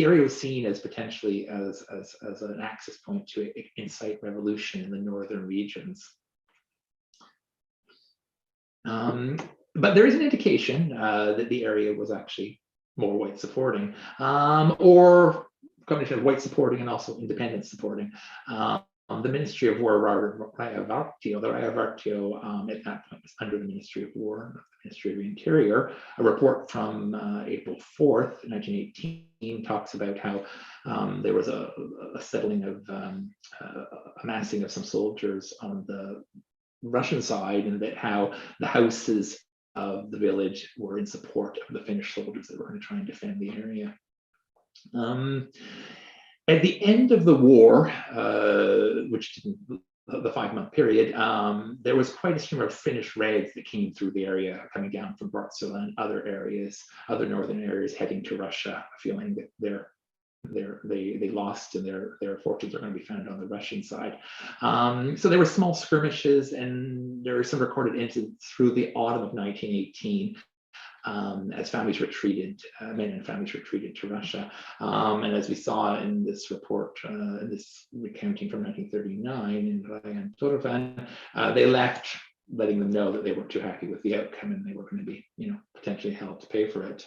area was seen as potentially as an access point to incite revolution in the northern regions. But there is an indication that the area was actually more white supporting, or a combination of white supporting and also independent supporting. The Ministry of War, Raja-Vartio, the Raja-Vartio at that point was under the Ministry of War, not the Ministry of the Interior. A report from April 4th, 1918 talks about how there was a settling of amassing of some soldiers on the Russian side, and that how the houses of the village were in support of the Finnish soldiers that were going to try and defend the area. At the end of the war, which didn't, the 5-month period, there was quite a stream of Finnish Reds that came through the area, coming down from Burtsoff and other areas, other northern areas, heading to Russia, feeling that they lost and their fortunes are going to be found on the Russian side. So there were small skirmishes, and there were some recorded incidents through the autumn of 1918 as families retreated, men and families retreated to Russia. And as we saw in this report, in this recounting from 1939 in Raja-Karjalan, they left, letting them know that they weren't too happy with the outcome and they were going to be, potentially held to pay for it.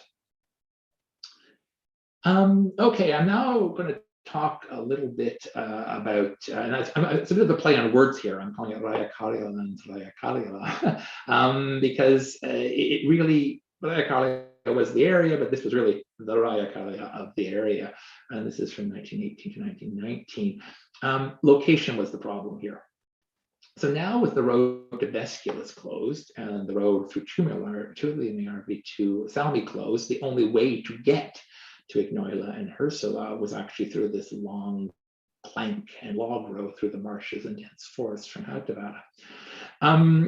Okay, I'm now going to talk a little bit about, and it's a bit of a play on words here. I'm calling it Raja-Karjalan and Raja-Karjala, because it really, Raja-Karjala was the area, but this was really the Raja-Karjala of the area. And this is from 1918 to 1919. Location was the problem here. So now with the road to Veskila closed and the road through Tuulimarvi to Salmi closed, the only way to get to Ignoila and Hersela was actually through this long plank and log road through the marshes and dense forests from Hautavara.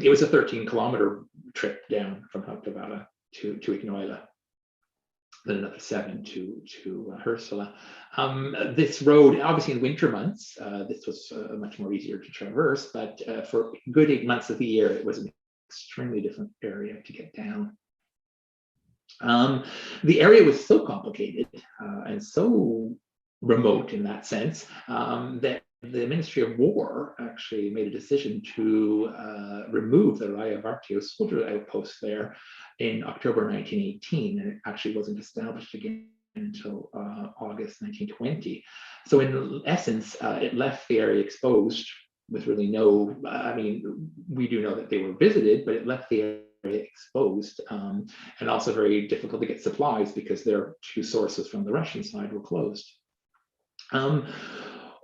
It was a 13-kilometer trip down from Hautavara to Ignoila, then another 7 to Hersela. This road, obviously in winter months, this was much more easier to traverse, but for good 8 months of the year, it was an extremely different area to get down. The area was so complicated and so remote in that sense that the Ministry of War actually made a decision to remove the Raja-Vartio soldier outpost there in October 1918, and it actually wasn't established again until August 1920. So in essence, it left the area exposed with really no, we do know that they were visited, but it left the area exposed and also very difficult to get supplies because their two sources from the Russian side were closed. And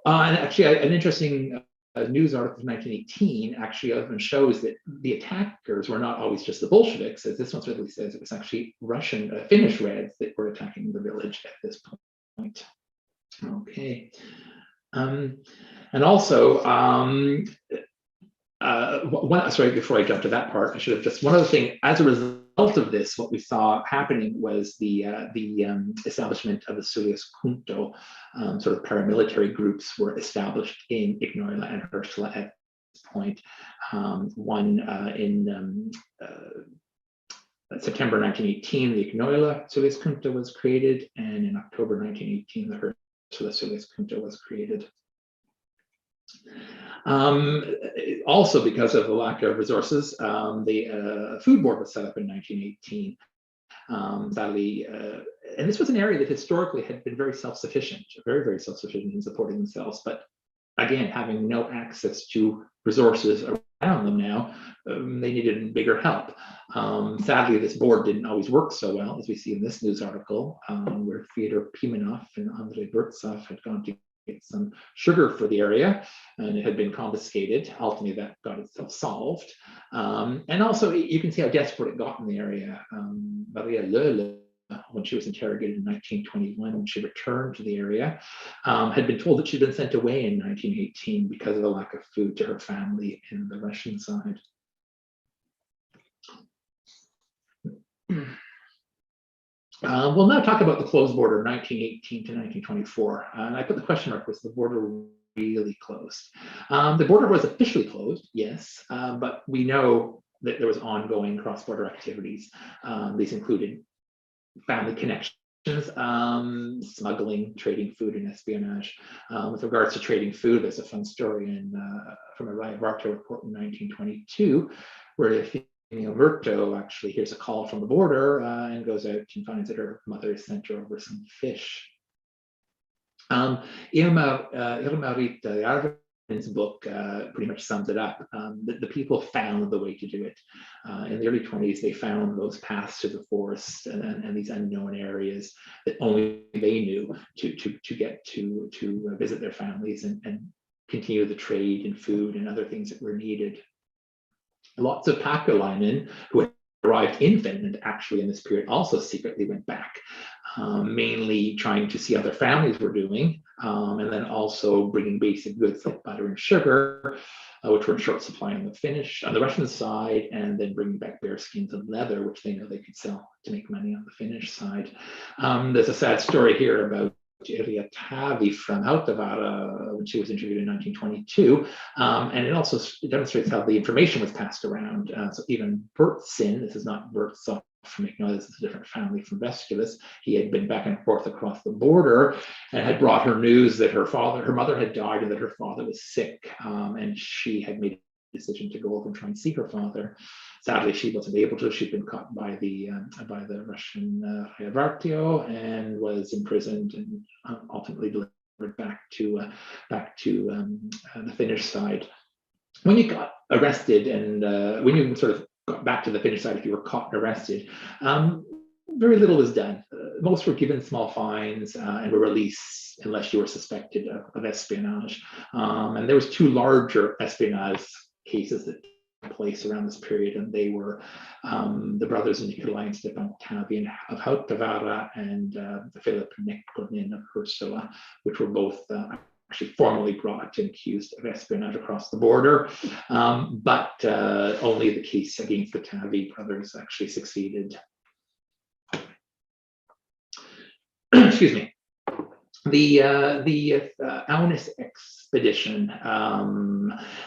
actually an interesting news article from 1918 actually often shows that the attackers were not always just the Bolsheviks, as this one really says it was actually Finnish Reds that were attacking the village at this point. Okay. And also, sorry, before I jump to that part, I should have just, one other thing, as a result of this, what we saw happening was the establishment of the sijaitseva, sort of paramilitary groups were established in Ignoila and Hersela at this point. One in September 1918, the Ignoila sijaitseva was created, and in October 1918, the Hersela sijaitseva was created. Also, because of the lack of resources, the food board was set up in 1918. Sadly, and this was an area that historically had been very self-sufficient, very self-sufficient in supporting themselves. But again, having no access to resources around them now, they needed bigger help. Sadly, this board didn't always work so well, as we see in this news article, where Fyodor Pimenov and Andrei Burtsoff had gone some sugar for the area, and it had been confiscated. Ultimately, that got itself solved. And also, you can see how desperate it got in the area. Maria Löhle, when she was interrogated in 1921, when she returned to the area, had been told that she'd been sent away in 1918 because of the lack of food to her family in the Russian side. We'll now talk about the closed border, 1918 to 1924. And I put the question mark, was the border really closed? The border was officially closed, yes, but we know that there was ongoing cross-border activities. These included family connections, smuggling, trading food, and espionage. With regards to trading food, there's a fun story from a Raja-Karjalan report in 1922, where Murto actually hears a call from the border and goes out and finds that her mother has sent her over some fish. Irma-Riitta's book pretty much sums it up. The people found the way to do it. In the early 20s, they found those paths to the forest and these unknown areas that only they knew to get to visit their families and continue the trade in food and other things that were needed. Lots of Karjalainen who had arrived in Finland actually in this period also secretly went back, mainly trying to see how their families were doing, and then also bringing basic goods like butter and sugar, which were in short supply on the Russian side, and then bringing back bear skins and leather, which they know they could sell to make money on the Finnish side. There's a sad story here about Irja Tavi from Hautavaara when she was interviewed in 1922, and it also demonstrates how the information was passed around. So even Burtsoff, this is not Burtsoff from Ignoila, this is a different family from Vesculus. He had been back and forth across the border and had brought her news that her mother had died and that her father was sick, and she had made a decision to go over and try and see her father. Sadly, she wasn't able to. She'd been caught by the Russian Raja and was imprisoned and ultimately delivered back to the Finnish side. When you got arrested and when you sort of got back to the Finnish side, if you were caught and arrested, very little was done. Most were given small fines and were released unless you were suspected of espionage. And there was two larger espionage cases that place around this period, and they were the brothers Nikolai and Stefan Tavian of Hautavaara and Philip Nekkonen of Ursula, which were both actually formally brought and accused of espionage across the border, but only the case against the Tavi brothers actually succeeded. Excuse me. The Aunuksen expedition,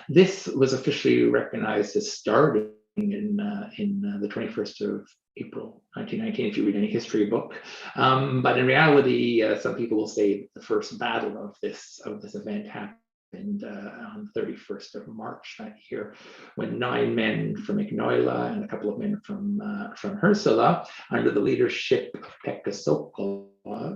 this was officially recognized as starting in the 21st of April 1919, if you read any history book. But in reality, some people will say the first battle of this event happened on the 31st of March that year, when 9 men from Ignoila and a couple of men from Ursula, under the leadership of Pekka Sokkola,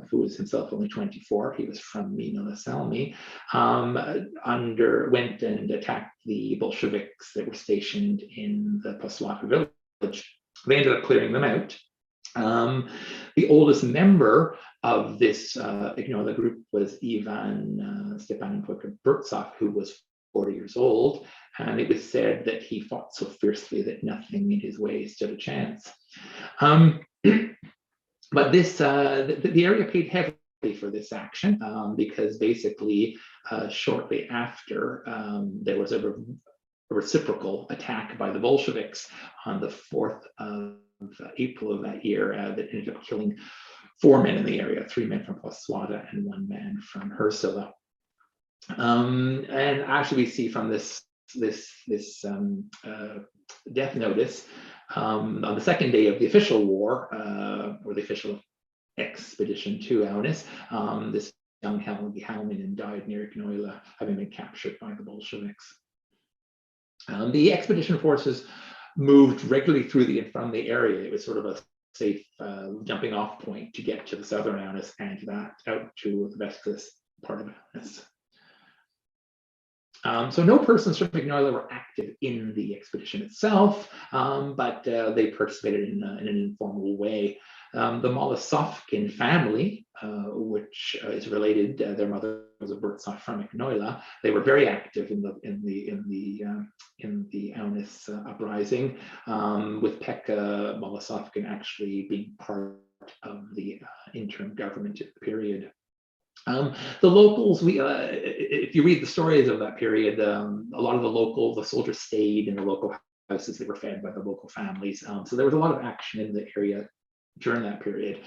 who was himself only 24, he was from Salmi, went and attacked the Bolsheviks that were stationed in the Paswata village. They ended up clearing them out. The oldest member of this Ignoila group was Ivan Stepanovich Burtsoff, who was 40 years old, and it was said that he fought so fiercely that nothing in his way stood a chance. But this, the area paid heavily for this action because basically shortly after there was a reciprocal attack by the Bolsheviks on the 4th of April of that year that ended up killing 4 men in the area, 3 men from Paswata and 1 man from Ursula. And actually we see from this death notice on the second day of the official war, or the official expedition to Aunuksen, this young Helminen died near Ignoila, having been captured by the Bolsheviks. The expedition forces moved regularly from the area. It was sort of a safe jumping off point to get to the southern Aunuksen and out to the Vesculus part of Aunuksen. So no persons from Ignoila were active in the expedition itself, but they participated in an informal way. The Molosovkin family, which is related, their mother was a Burtsoff from Ignoila. They were very active in the Aunus uprising, with Pekka Molosovkin actually being part of the interim government at the period. The locals, if you read the stories of that period, a lot of the soldiers stayed in the local houses. They were fed by the local families. So there was a lot of action in the area during that period.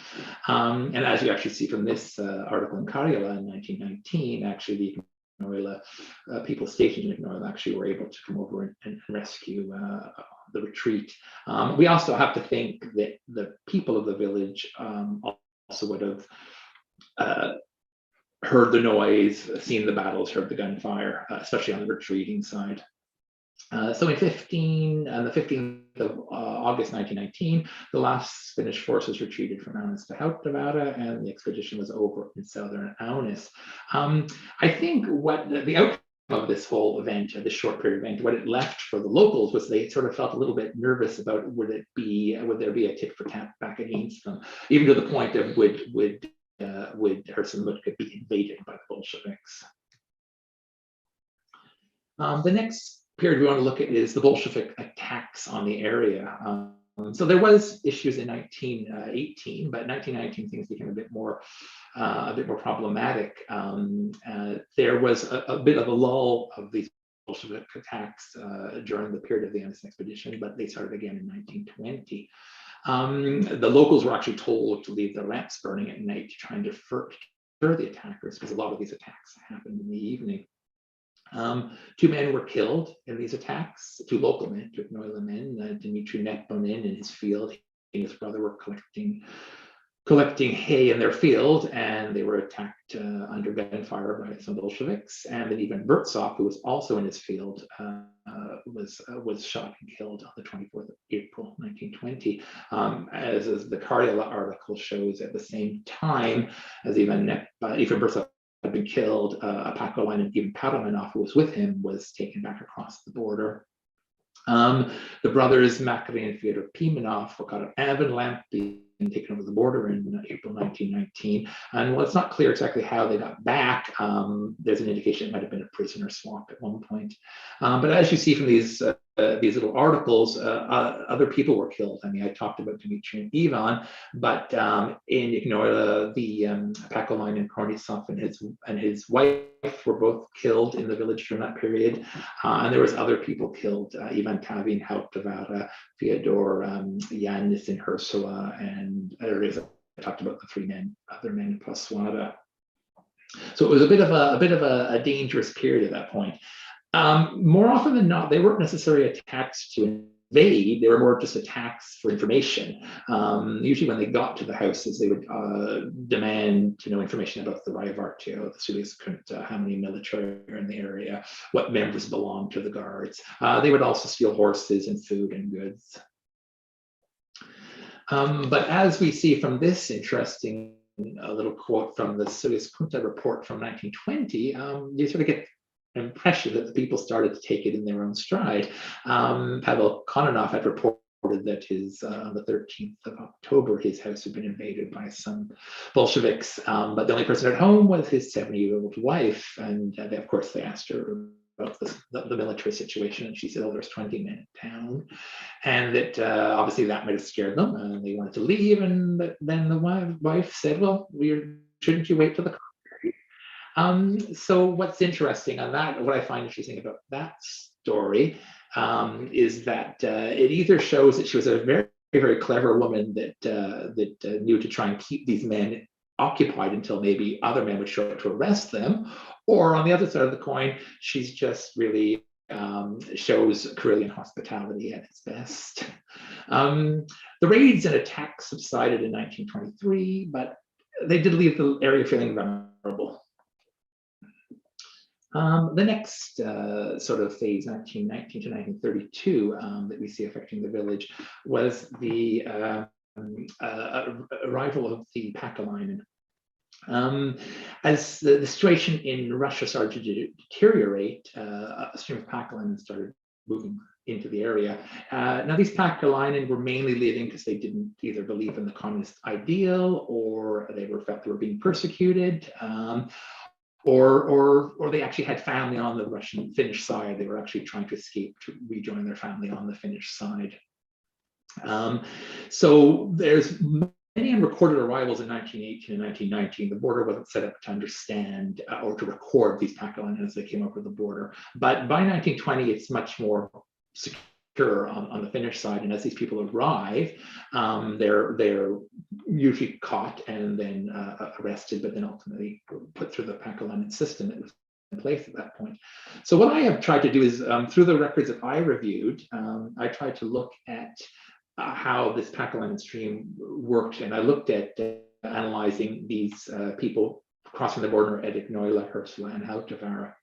And as you actually see from this article in Karjala in 1919, actually the Ignoila people stationed in Ignoila actually were able to come over and rescue the retreat. We also have to think that the people of the village also would have heard the noise, seen the battles, heard the gunfire, especially on the retreating side. So on the 15th of August 1919, the last Finnish forces retreated from Aunus to Hautavara, and the expedition was over in southern Aunus. I think what the outcome of this whole event, this short period event, what it left for the locals was they sort of felt a little bit nervous about would there be a tit for tat back against them, even to the point of would Herzenmutka be invaded by the Bolsheviks. The next period we want to look at is the Bolshevik attacks on the area. So there was issues in 1918, but 1919 things became a bit more problematic. There was a bit of a lull of these Bolshevik attacks during the period of the Aunus expedition, but they started again in 1920. The locals were actually told to leave their lamps burning at night to try and deter the attackers, because a lot of these attacks happened in the evening. 2 men were killed in these attacks, 2 local men, 2 Ignoila men, Dmitry Neponin in his field. He and his brother were collecting hay in their field, and they were attacked under gunfire by some Bolsheviks. And then even Burtsoff, who was also in his field, was shot and killed on the 24th of April 1920. As the Karjala article shows, at the same time as even Burtsoff had been killed, Karjalainen and even Paramanov, who was with him, was taken back across the border. The brothers Makarin and Fyodor Pimenov were caught at Avonlampi and taken over the border in April 1919. And while it's not clear exactly how they got back, there's an indication it might have been a prisoner swap at one point. But as you see from these little articles, other people were killed. I mean, I talked about Dmitry and Ivan, but in Ignoila, the Karjalainen and Kornisov and his wife were both killed in the village during that period. And there was other people killed, Ivan Tavin, Hautavara, Fyodor, Yanis in Ursula, and I talked about the other men in Paswada. So it was a bit of a dangerous period at that point. More often than not, they weren't necessarily attacks to invade, they were more just attacks for information. Usually when they got to the houses, they would demand to know information about the Raivartio, the Suliaskunta, how many military are in the area, what members belong to the guards. They would also steal horses and food and goods. But as we see from this interesting little quote from the Suliaskunta report from 1920, you sort of get impression that the people started to take it in their own stride. Pavel Kononoff had reported that on the 13th of October, his house had been invaded by some Bolsheviks, but the only person at home was his 70-year-old wife. And of course, they asked her about the military situation, and she said, oh, there's 20 men in town. And that obviously that might have scared them, and they wanted to leave. And then the wife said, well, shouldn't you wait till the so what's interesting on that, what I find interesting about that story is that it either shows that she was a very, very clever woman that knew to try and keep these men occupied until maybe other men would show up to arrest them, or on the other side of the coin, she's just really shows Karelian hospitality at its best. The raids and attacks subsided in 1923, but they did leave the area feeling vulnerable. The next sort of phase, 1919 to 1932, that we see affecting the village was the arrival of the Karjalainen. As the situation in Russia started to deteriorate, a stream of Karjalainen started moving into the area. Now these Karjalainen were mainly leaving because they didn't either believe in the communist ideal, or they felt they were being persecuted, or they actually had family on the Finnish side. They were actually trying to escape to rejoin their family on the Finnish side. So there's many unrecorded arrivals in 1918 and 1919. The border wasn't set up to understand or to record these Karjalainen as they came over the border. But by 1920, it's much more secure on the Finnish side. And as these people arrive, they're usually caught and then arrested, but then ultimately put through the Karjalainen system that was in place at that point. So what I have tried to do is, through the records that I reviewed, I tried to look at how this Karjalainen stream worked, and I looked at analyzing these people crossing the border at Ignoila, Hersela, and Hautavaara.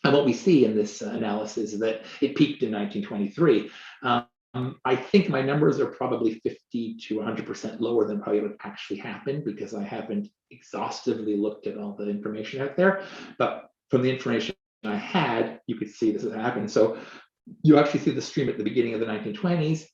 And what we see in this analysis is that it peaked in 1923. I think my numbers are probably 50 to 100% lower than probably what actually happened, because I haven't exhaustively looked at all the information out there. But from the information I had, you could see this has happened. So you actually see the stream at the beginning of the 1920s.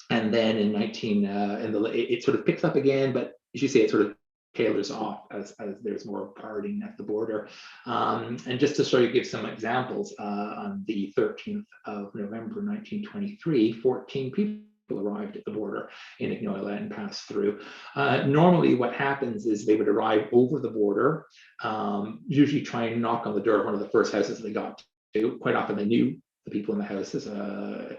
And then in it sort of picks up again, but as you see, it sort of tailors off as there's more parting at the border. And just to give some examples, on the 13th of November 1923, 14 people arrived at the border in Ignoila and passed through. Normally what happens is they would arrive over the border, usually try and knock on the door of one of the first houses they got to. Quite often they knew the people in the houses.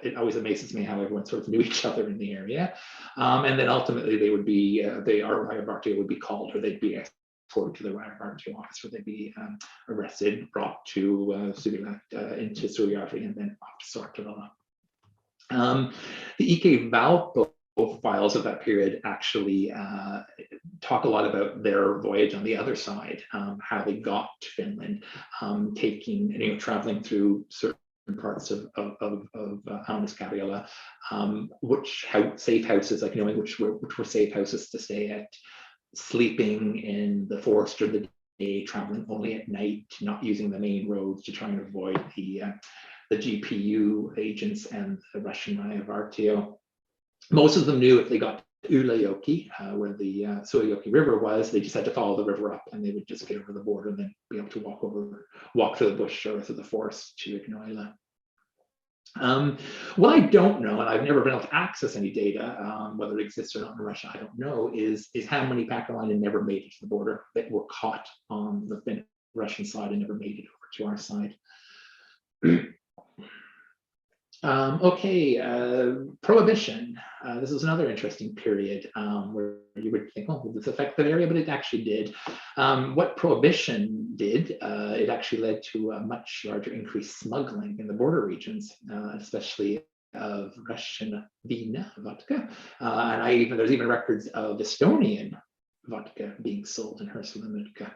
It always amazes me how everyone sort of knew each other in the area. And then ultimately they would be, our Raja-Karjalan would be called, or they'd be escorted to the Raja-Karjalan office, where they'd be arrested, brought to into Suojärvi, and then off to Saartvala. The Ike Valpo files of that period actually talk a lot about their voyage on the other side, how they got to Finland, traveling through certain parts of Aunuksen, which safe houses, like knowing which were safe houses to stay at, sleeping in the forest during the day, traveling only at night, not using the main roads to try and avoid the GPU agents and the Russian Raja-Vartio. Most of them knew if they got to Ulajoki, where the Suojoki River was, they just had to follow the river up, and they would just get over the border and then be able to walk through the bush or through the forest to Ignoila. What I don't know, and I've never been able to access any data, whether it exists or not in Russia, I don't know, is how many Karjalainen never made it to the border, that were caught on the Russian side and never made it over to our side. Prohibition. This is another interesting period where you would think, oh, will this affect the area? But it actually did. What prohibition did, it actually led to a much larger increased smuggling in the border regions, especially of Russian vina, vodka. And there's even records of Estonian vodka being sold in Hersela and Murto.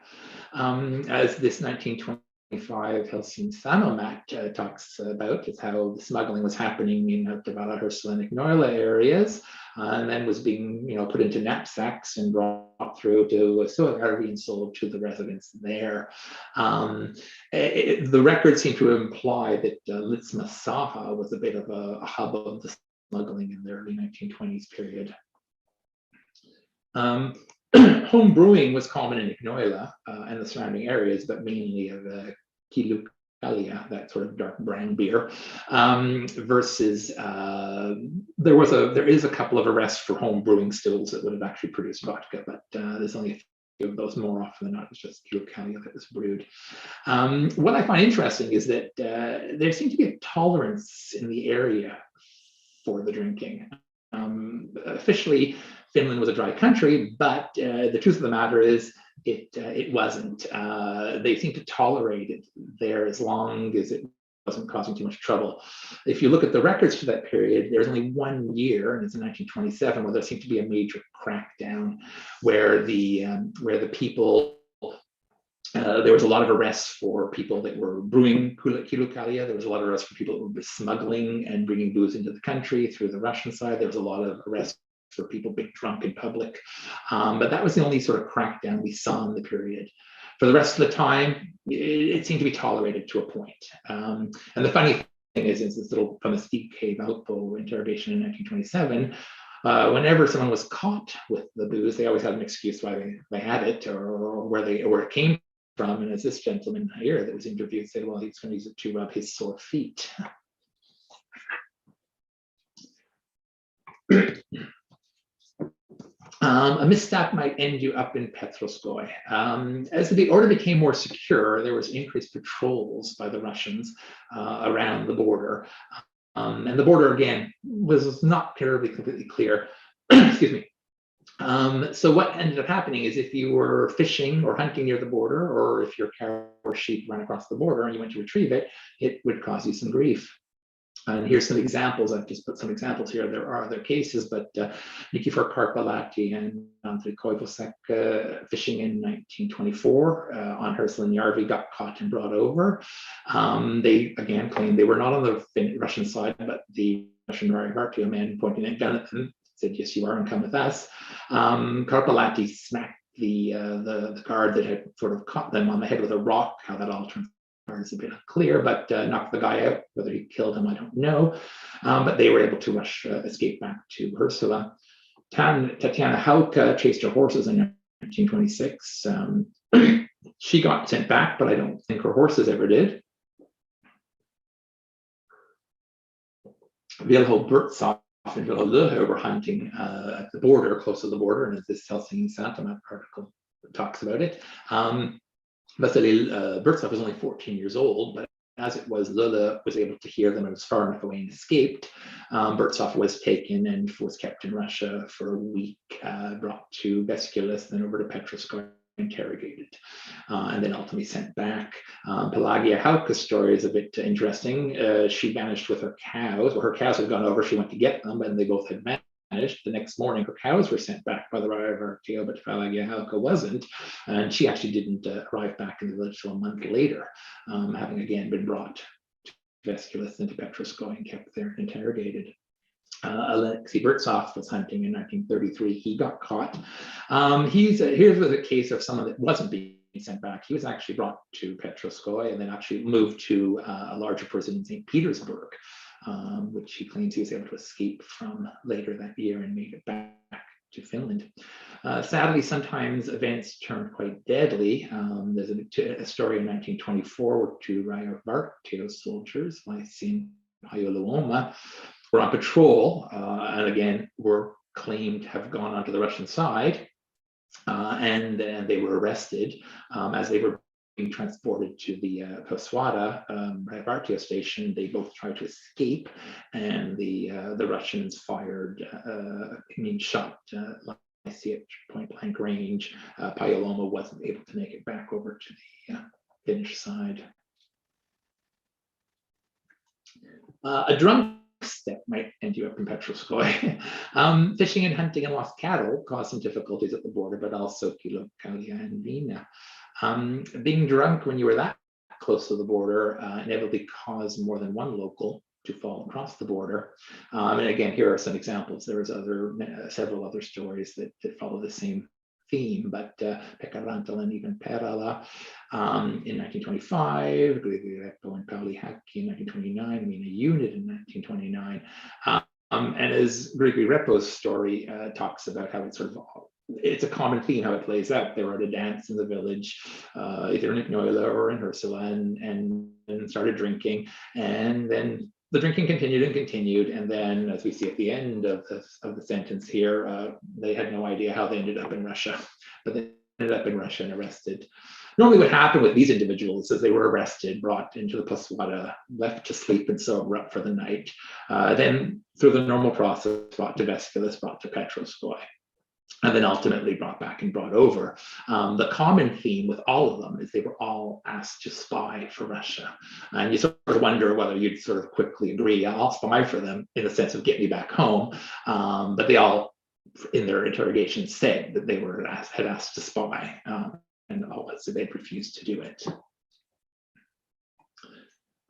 As this 1925 Helsinki Sanomat talks about, is how the smuggling was happening in Hautavaara, Hersela, and Ignoila areas, and then was being put into knapsacks and brought through to Suojärvi and sold to the residents there. The records seem to imply that Litsma-Saha was a bit of a hub of the smuggling in the early 1920s period. Home brewing was common in Ignoila and the surrounding areas, but mainly of kylä, that sort of dark brown beer. Versus there is a couple of arrests for home brewing stills that would have actually produced vodka, but there's only a few of those. More often than not, it's just kylä that was brewed. What I find interesting is that there seemed to be a tolerance in the area for the drinking. Officially, Finland was a dry country, but the truth of the matter is it wasn't. They seemed to tolerate it there as long as it wasn't causing too much trouble. If you look at the records for that period, there's only 1 year, and it's in 1927, where there seemed to be a major crackdown, where the people. There was a lot of arrests for people that were brewing kylä. There was a lot of arrests for people that were smuggling and bringing booze into the country through the Russian side. There was a lot of arrests for people being drunk in public. But that was the only sort of crackdown we saw in the period. For the rest of the time, it seemed to be tolerated to a point. And the funny is this little from a steep cave Alpo interrogation in 1927. Whenever someone was caught with the booze, they always had an excuse why they had it or where it came from. And as this gentleman here that was interviewed said, well, he's going to use it to rub his sore feet. A misstep might end you up in Petroskoy. As the order became more secure, there was increased patrols by the Russians around the border. And the border, again, was not terribly completely clear. Excuse me. So what ended up happening is if you were fishing or hunting near the border, or if your cow or sheep ran across the border and you went to retrieve it, it would cause you some grief. And here's some examples. I've just put some examples here. There are other cases, but Nikifor Karjalainen and Andrei Koivosek fishing in 1924 on Herselin Järvi got caught and brought over. They again claimed they were not on the Russian side, but the Russian Raja-Karjalan man pointing a gun at them said, "Yes, you are, and come with us." Karjalainen smacked the guard that had sort of caught them on the head with a rock. How that all turned is a bit unclear, but knocked the guy out. Whether he killed him, I don't know. But they were able to escape back to Ursula. Tatiana Hauke chased her horses in 1926. She got sent back, but I don't think her horses ever did. Vilho Burtsoff and Vilho Löhe were hunting at the border, close to the border, and as this Helsinki Sanomat article talks about it. Vasily Burtsoff was only 14 years old, but as it was, Löhe was able to hear them and was far enough away and escaped. Burtsoff was taken and was kept in Russia for a week, brought to Vesculis, then over to Petroskoy, interrogated, and then ultimately sent back. Pelagia Hauke's story is a bit interesting. She vanished with her cows. Well, her cows had gone over, she went to get them, and they both had vanished. The next morning, her cows were sent back by the Raja-Karjalan, but Pelagia Hauke wasn't, and she actually didn't arrive back in the village till a month later, having again been brought to Vesculis and to Petroskoy and kept there interrogated. Alexei Burtsoff was hunting in 1933. He got caught. Here's a case of someone that wasn't being sent back. He was actually brought to Petroskoy and then actually moved to a larger prison in St. Petersburg, which he claims he was able to escape from later that year and made it back to Finland. Sadly, sometimes events turned quite deadly. There's a story in 1924 where two Raja-Karjalan soldiers, Lysin Hajoluoma, were on patrol and again were claimed to have gone onto the Russian side, and they were arrested as they were being transported to the Koswada Raja-Karjalan station. They both tried to escape, and the Russians fired, shot Lysin at point blank range. Hajoluoma wasn't able to make it back over to the Finnish side. A drunk step might end you up in Petroskoy. Fishing and hunting and lost cattle caused some difficulties at the border, but also Kilokalia and Vina. Being drunk when you were that close to the border inevitably caused more than one local to fall across the border. And again, here are some examples. There was several other stories that follow the same theme, but Pekka Rantala and even Perala in 1925, Grigory Repo and Pauli Häkki in 1929, I mean a unit in 1929. And as Grigory Repo's story talks about how it's a common theme how it plays out. They were at a dance in the village, either in Ignoila or in Ursula, and started drinking, and then the drinking continued, and then, as we see at the end of the sentence here, they had no idea how they ended up in Russia, but they ended up in Russia and arrested. Normally what happened with these individuals is they were arrested, brought into the Koswada, left to sleep and sober up for the night, then through the normal process, brought to Vesculis, brought to Petroskoy, and then ultimately brought back and brought over. The common theme with all of them is they were all asked to spy for Russia. And you sort of wonder whether you'd sort of quickly agree, I'll spy for them in the sense of get me back home. But they all, in their interrogation, said that they had asked to spy, and always they'd refused to do it.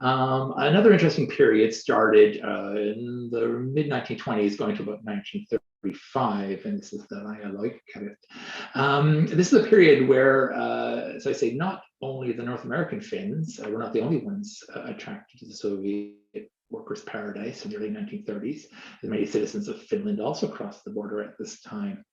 Another interesting period started in the mid-1920s, going to about 1935, and this is the Raja-Karjalan. This is a period where, as I say, not only the North American Finns were not the only ones attracted to the Soviet workers' paradise in the early 1930s. And many citizens of Finland also crossed the border at this time.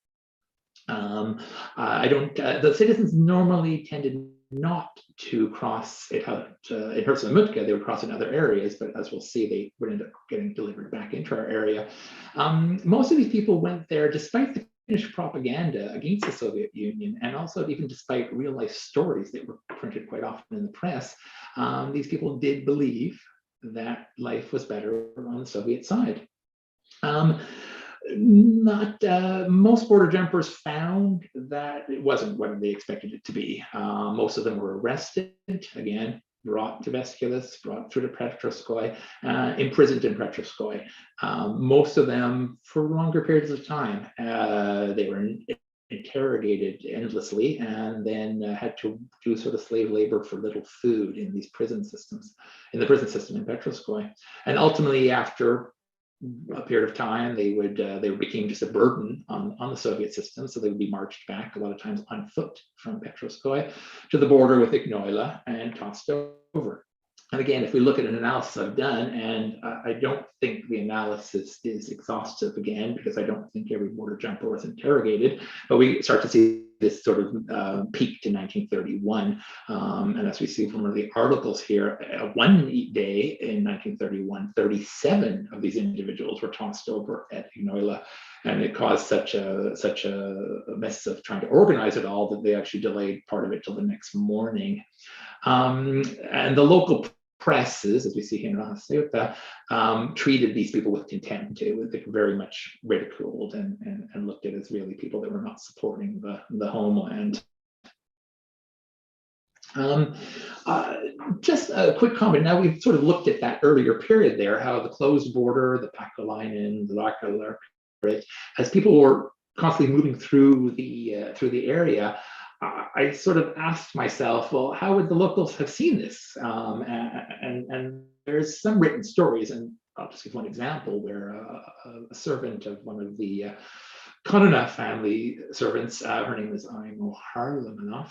The citizens normally tended not to cross it in Herzl-Mutka. They would cross in other areas, but as we'll see, they would end up getting delivered back into our area. Most of these people went there despite the Finnish propaganda against the Soviet Union, and also even despite real life stories that were printed quite often in the press. These people did believe that life was better on the Soviet side. Most border jumpers found that it wasn't what they expected it to be. Most of them were arrested, again, brought to Vestkeles, brought through to Petroskoy, imprisoned in Petroskoy. Most of them for longer periods of time. They were interrogated endlessly and then had to do sort of slave labor for little food in these prison systems, in the prison system in Petroskoy. And ultimately, after a period of time, they became just a burden on the Soviet system, so they would be marched back a lot of times on foot from Petroskoy to the border with Ignoila and tossed over. And again, if we look at an analysis I've done, and I don't think the analysis is exhaustive again, because I don't think every border jumper was interrogated, but we start to see this sort of peaked in 1931. And as we see from one of the articles here, one day in 1931, 37 of these individuals were tossed over at Ignoila. And it caused such a mess of trying to organize it all that they actually delayed part of it till the next morning. And the local presses, as we see here in Ceuta, treated these people with contempt. They were very much ridiculed and looked at as really people that were not supporting the homeland. Just a quick comment. Now we've sort of looked at that earlier period there, how the closed border, the Karjalainen, the Raja-Karjalan, as people were constantly moving through the area. I sort of asked myself, well, how would the locals have seen this? And there's some written stories, and I'll just give one example where a servant of one of the Kononoff family servants, her name is aiheena,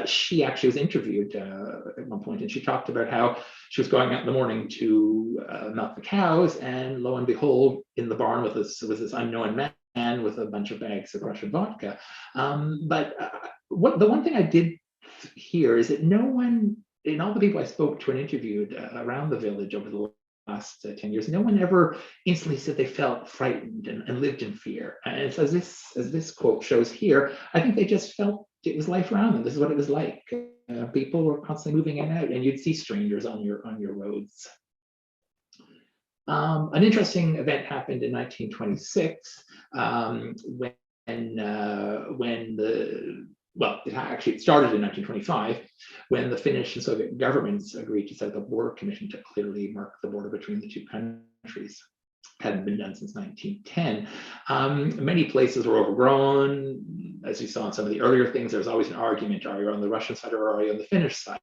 she actually was interviewed at one point, and she talked about how she was going out in the morning to milk the cows, and lo and behold, in the barn was this unknown man with a bunch of bags of Russian vodka. The one thing I did hear is that no one, in all the people I spoke to and interviewed around the village over the last 10 years, no one ever instantly said they felt frightened and lived in fear. And so as this quote shows here, I think they just felt it was life around them. This is what it was like. People were constantly moving in and out, and you'd see strangers on your roads. An interesting event happened in 1926 it started in 1925 when the Finnish and Soviet governments agreed to set up a border commission to clearly mark the border between the two countries. Hadn't been done since 1910. Many places were overgrown. As you saw in some of the earlier things, there was always an argument, are you on the Russian side or are you on the Finnish side?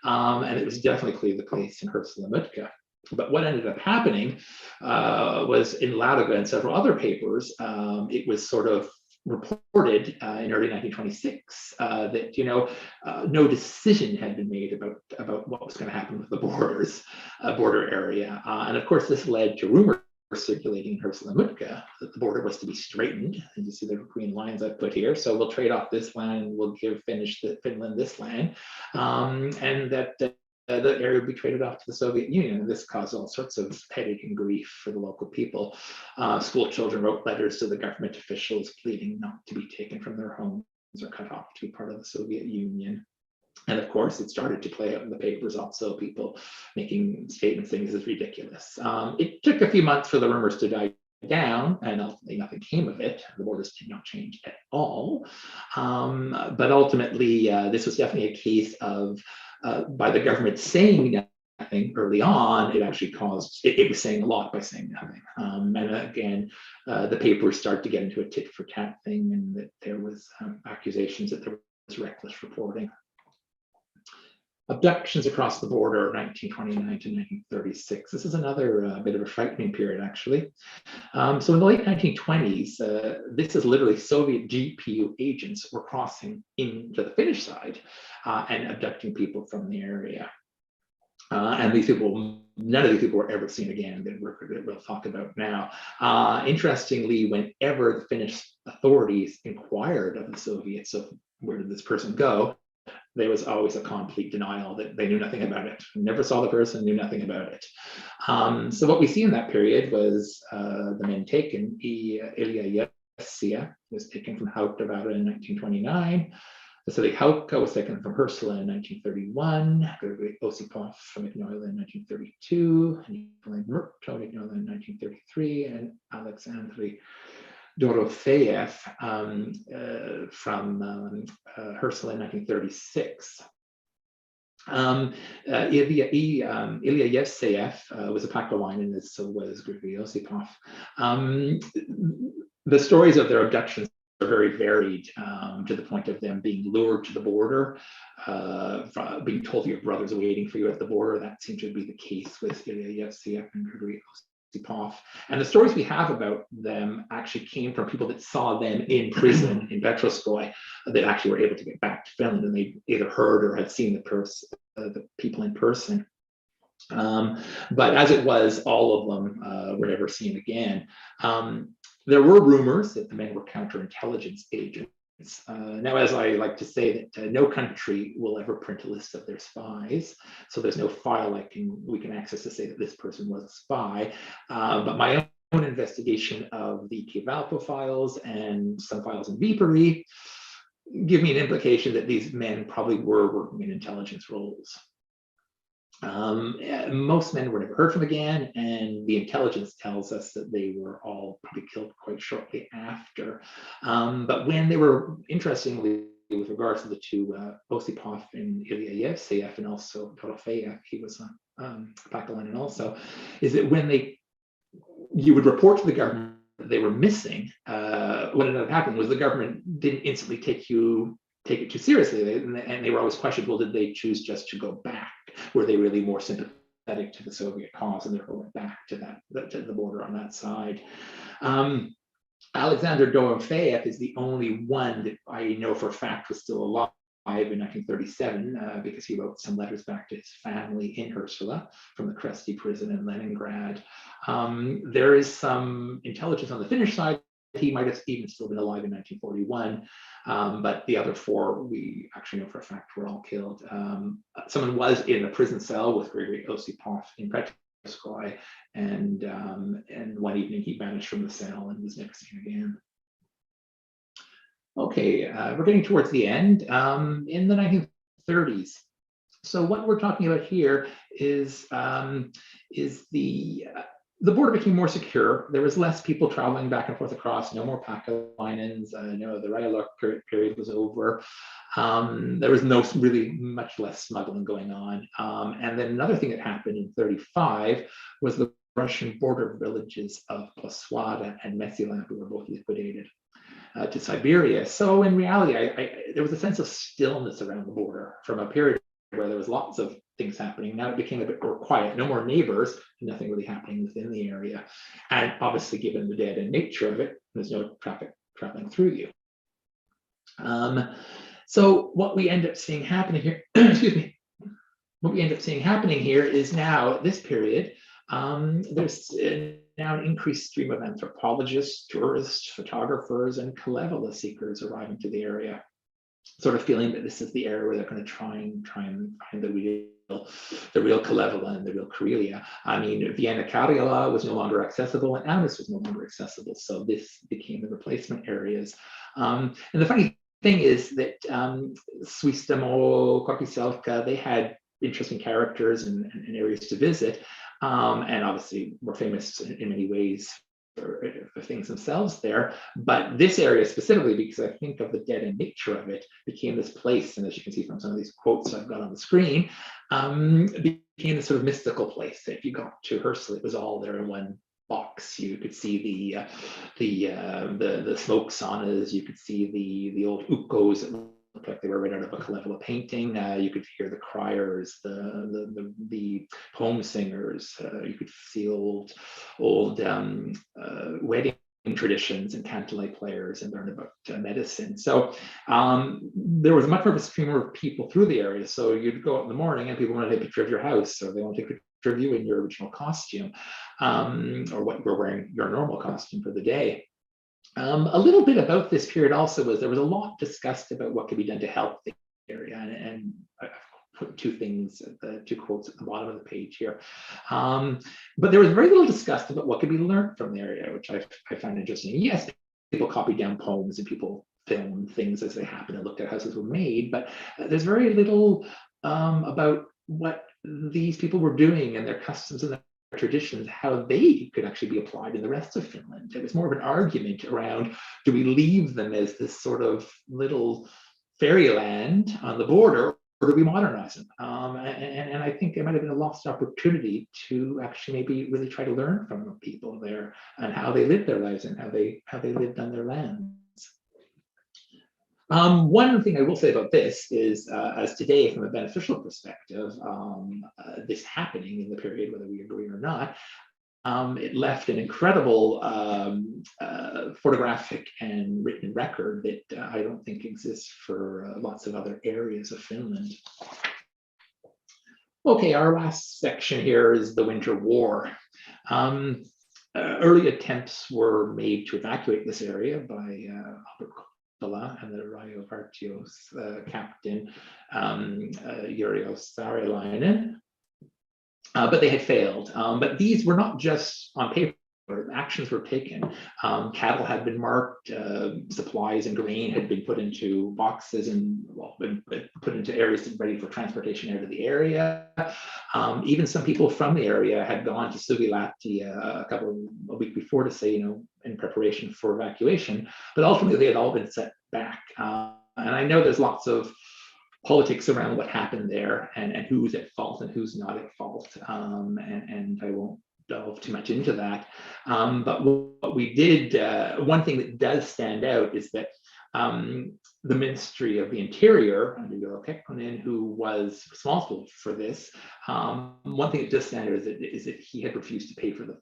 And it was definitely clearly the case in Herzl-Mutka. But what ended up happening was in Ladoga and several other papers, it was sort of reported in early 1926 that no decision had been made about what was going to happen with the border area, and of course this led to rumors circulating in Herzl-Mutka that the border was to be straightened. And you see the green lines I've put here. So we'll trade off this land, we'll give Finland this land, and that the area would be traded off to the Soviet Union. And this caused all sorts of headache and grief for the local people. School children wrote letters to the government officials pleading not to be taken from their homes or cut off to be part of the Soviet Union. And of course, it started to play out in the papers also, people making statements saying this is ridiculous. It took a few months for the rumors to die down, and ultimately nothing came of it. The borders did not change at all. But ultimately, this was definitely a case of by the government saying nothing early on, it actually caused, it was saying a lot by saying nothing. And again, the papers start to get into a tit for tat thing, and that there was accusations that there was reckless reporting. Abductions across the border, 1929 to 1936. This is another bit of a frightening period, actually. So in the late 1920s, this is literally Soviet GPU agents were crossing into the Finnish side and abducting people from the area. And these people, none of these people were ever seen again that we'll talk about now. Interestingly, whenever the Finnish authorities inquired of the Soviets, so where did this person go? There was always a complete denial that they knew nothing about it. Never saw the person, knew nothing about it. So what we see in that period was the men taken. Ilya Yevsia was taken from Hautavara in 1929. Vasily Hauptka was taken from Hersela in 1931. Gregory Osipov from Ignoila in 1932. Nikolai Murto in Ignoila in 1933. And Alexandri Dorofeyev from Hersela in 1936. Ilya Yevseyev was a Karjalainen, and so was Grigory Osipov. The stories of their abductions are very varied, to the point of them being lured to the border, being told your brother's waiting for you at the border. That seemed to be the case with Ilya Yevseyev and Grigory Osipov. And the stories we have about them actually came from people that saw them in prison in Petroskoy, that actually were able to get back to Finland, and they either heard or had seen the people in person. But as it was, all of them were never seen again. There were rumors that the men were counterintelligence agents. Now, as I like to say, that no country will ever print a list of their spies, so there's no file we can access to say that this person was a spy. But my own investigation of the Kivalpo files and some files in Viipuri give me an implication that these men probably were working in intelligence roles. Most men were never heard from again, and the intelligence tells us that they were all probably killed quite shortly after. But when they were, interestingly, with regards to the two, Osipov and Ilya Yevseyev, and also Dorofeyev, he was a Karjalainen also, is that when you would report to the government that they were missing, what ended up happening was the government didn't instantly take it too seriously, and they were always questioned, well, did they choose just to go back? Were they really more sympathetic to the Soviet cause and therefore went back to the border on that side? Alexander Dorofeyev is the only one that I know for a fact was still alive in 1937, because he wrote some letters back to his family in Hersela from the Kresty prison in Leningrad. There is some intelligence on the Finnish side. He might have even still been alive in 1941, but the other four we actually know for a fact were all killed. Someone was in a prison cell with Grigory Osipov in Petroskoy, and one evening he vanished from the cell and was never seen again. Okay, we're getting towards the end. In the 1930s. So what we're talking about here is the border became more secure. There was less people traveling back and forth across, no more Karjalainens. The rajalla period was over. There was really much less smuggling going on. And then another thing that happened in 1935 was the Russian border villages of Plaswada and Mesilampi were both liquidated to Siberia. So in reality, there was a sense of stillness around the border from a period where there was lots of things happening. Now it became a bit more quiet, no more neighbors, nothing really happening within the area. And obviously, given the dead end nature of it, there's no traffic traveling through you. So what we end up seeing happening here, excuse me, what we end up seeing happening here is now at this period, there's now an increased stream of anthropologists, tourists, photographers, and Kalevala seekers arriving to the area, sort of feeling that this is the area where they're going to try and find the real Kalevala and the real Karelia. I mean, Vienna Karjala was no longer accessible, and Aunus was no longer accessible, so this became the replacement areas. And the funny thing is that Suistamo, Korpiselka, they had interesting characters and areas to visit, and obviously were famous in many ways for things themselves there. But this area specifically, because I think of the dead end nature of it, became this place, and as you can see from some of these quotes I've got on the screen, became this sort of mystical place. If you got to Hersel, it was all there in one box. You could see the smoke saunas, you could see the old ukos that looked like they were right out of a Kalevala painting. You could hear the criers, the poem singers. You could see old wedding traditions and cantilay players and learn about medicine. So there was much more of a stream of people through the area. So you'd go out in the morning and people want to take a picture of your house, or they want to take a picture of you in your original costume, or what you're wearing, your normal costume for the day. A little bit about this period also was there was a lot discussed about what could be done to help the area, and I've put two quotes at the bottom of the page here. But there was very little discussed about what could be learned from the area, which I found interesting. Yes, people copied down poems and people filmed things as they happened and looked at how houses were made, but there's very little about what these people were doing and their customs and their traditions, how they could actually be applied in the rest of Finland. It was more of an argument around, do we leave them as this sort of little fairyland on the border, or do we modernize them? And I think it might have been a lost opportunity to actually maybe really try to learn from the people there and how they lived their lives and how they lived on their lands. One thing I will say about this is, as today, from a beneficial perspective, this happening in the period, whether we agree or not, it left an incredible photographic and written record that I don't think exists for lots of other areas of Finland. Okay, our last section here is the Winter War. Early attempts were made to evacuate this area by and the Raja-Karjalan captain Karjalainen, but they had failed. But these were not just on paper. Actions were taken. Cattle had been marked, supplies and grain had been put into boxes and been put into areas ready for transportation out of the area. Even some people from the area had gone to Suvilahti a week before to say, in preparation for evacuation, but ultimately they had all been set back. And I know there's lots of politics around what happened there and who's at fault and who's not at fault. And I won't delve too much into that. But what we did, one thing that does stand out is that the Ministry of the Interior under Urho Kekkonen, who was responsible for this, one thing that does stand out is that he had refused to pay for the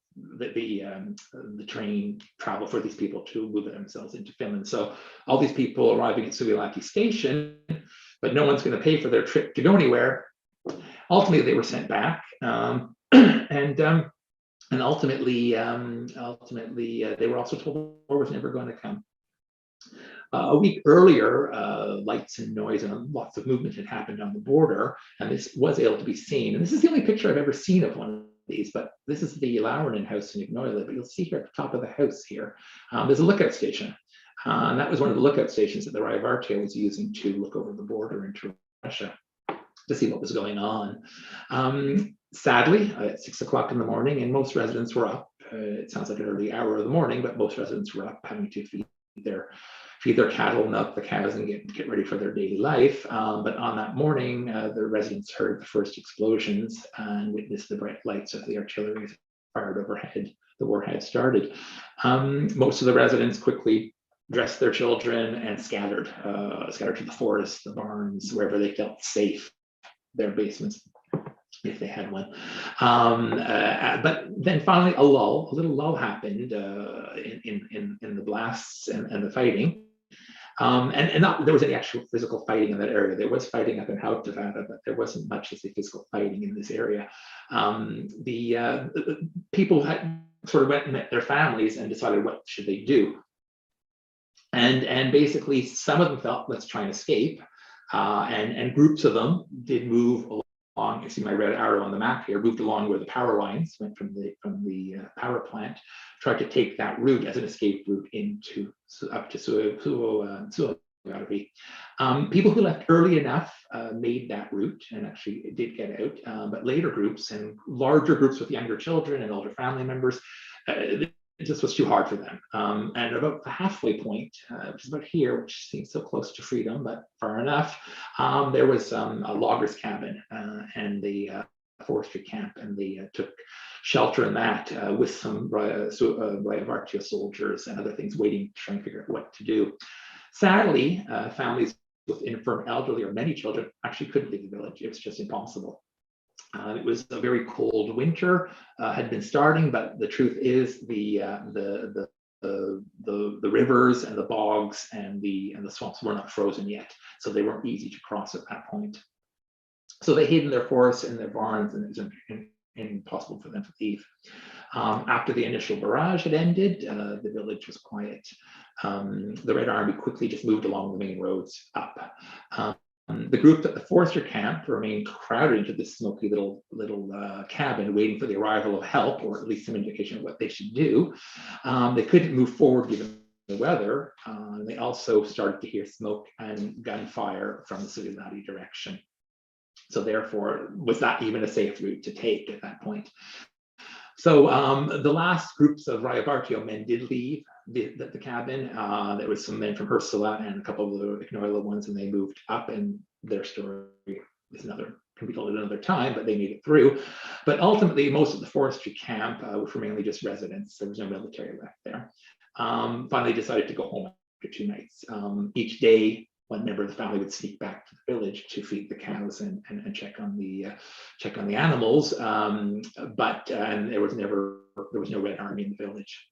train travel for these people to move themselves into Finland. So all these people arriving at Suvilahti station, but no one's going to pay for their trip to go anywhere. Ultimately, they were sent back, and ultimately, they were also told war was never going to come. A week earlier, lights and noise and lots of movement had happened on the border, and this was able to be seen. And this is the only picture I've ever seen of one of these, but this is the Leclairen house in Ignoila. But you'll see here at the top of the house here, there's a lookout station. And that was one of the lookout stations that the Raja-Karjalan was using to look over the border into Russia to see what was going on. Sadly, at 6 o'clock in the morning, and most residents were up. It sounds like an early hour of the morning, but most residents were up having to feed their cattle, milk the cows, and get ready for their daily life. But on that morning, the residents heard the first explosions and witnessed the bright lights of the artillery fired overhead. The war had started. Most of the residents quickly dressed their children and scattered to the forest, the barns, wherever they felt safe, their basements, if they had one. But then finally a little lull happened in the blasts and the fighting. And not there was any actual physical fighting in that area. There was fighting up in Hautavara, but there wasn't much of the physical fighting in this area. The people had sort of went and met their families and decided what should they do. And basically some of them felt, let's try and escape. And groups of them did move along. You see my red arrow on the map here, moved along where the power lines went from the power plant, tried to take that route as an escape route up to Suvilahti. People who left early enough made that route and actually did get out, but later groups and larger groups with younger children and older family members, it just was too hard for them. And about the halfway point, which is about here, which seems so close to freedom, but far enough, there was a logger's cabin and the forestry camp, and they took shelter in that with some Raja-Karjalan soldiers and other things waiting to try and figure out what to do. Sadly, families with infirm elderly or many children actually couldn't leave the village. It was just impossible. It was a very cold winter, had been starting, but the truth is the the rivers and the bogs and the swamps were not frozen yet, so they weren't easy to cross at that point. So they hid in their forests and their barns, and it was impossible for them to leave. After the initial barrage had ended, the village was quiet. The Red Army quickly just moved along the main roads up. The group at the forester camp remained crowded into this smoky little cabin, waiting for the arrival of help, or at least some indication of what they should do. They couldn't move forward given the weather. They also started to hear smoke and gunfire from the Sulilauri direction. So therefore, was that even a safe route to take at that point? So the last groups of Raja-Karjalan men did leave the cabin. There was some men from Ursula and a couple of the Ignoila ones, and they moved up, and their story is can be told at another time, but they made it through. But ultimately, most of the forestry camp were mainly just residents. There was no military left there. Finally decided to go home after 2 nights. Each day, one member of the family would sneak back to the village to feed the cows and check on the animals. But there was no Red Army in the village.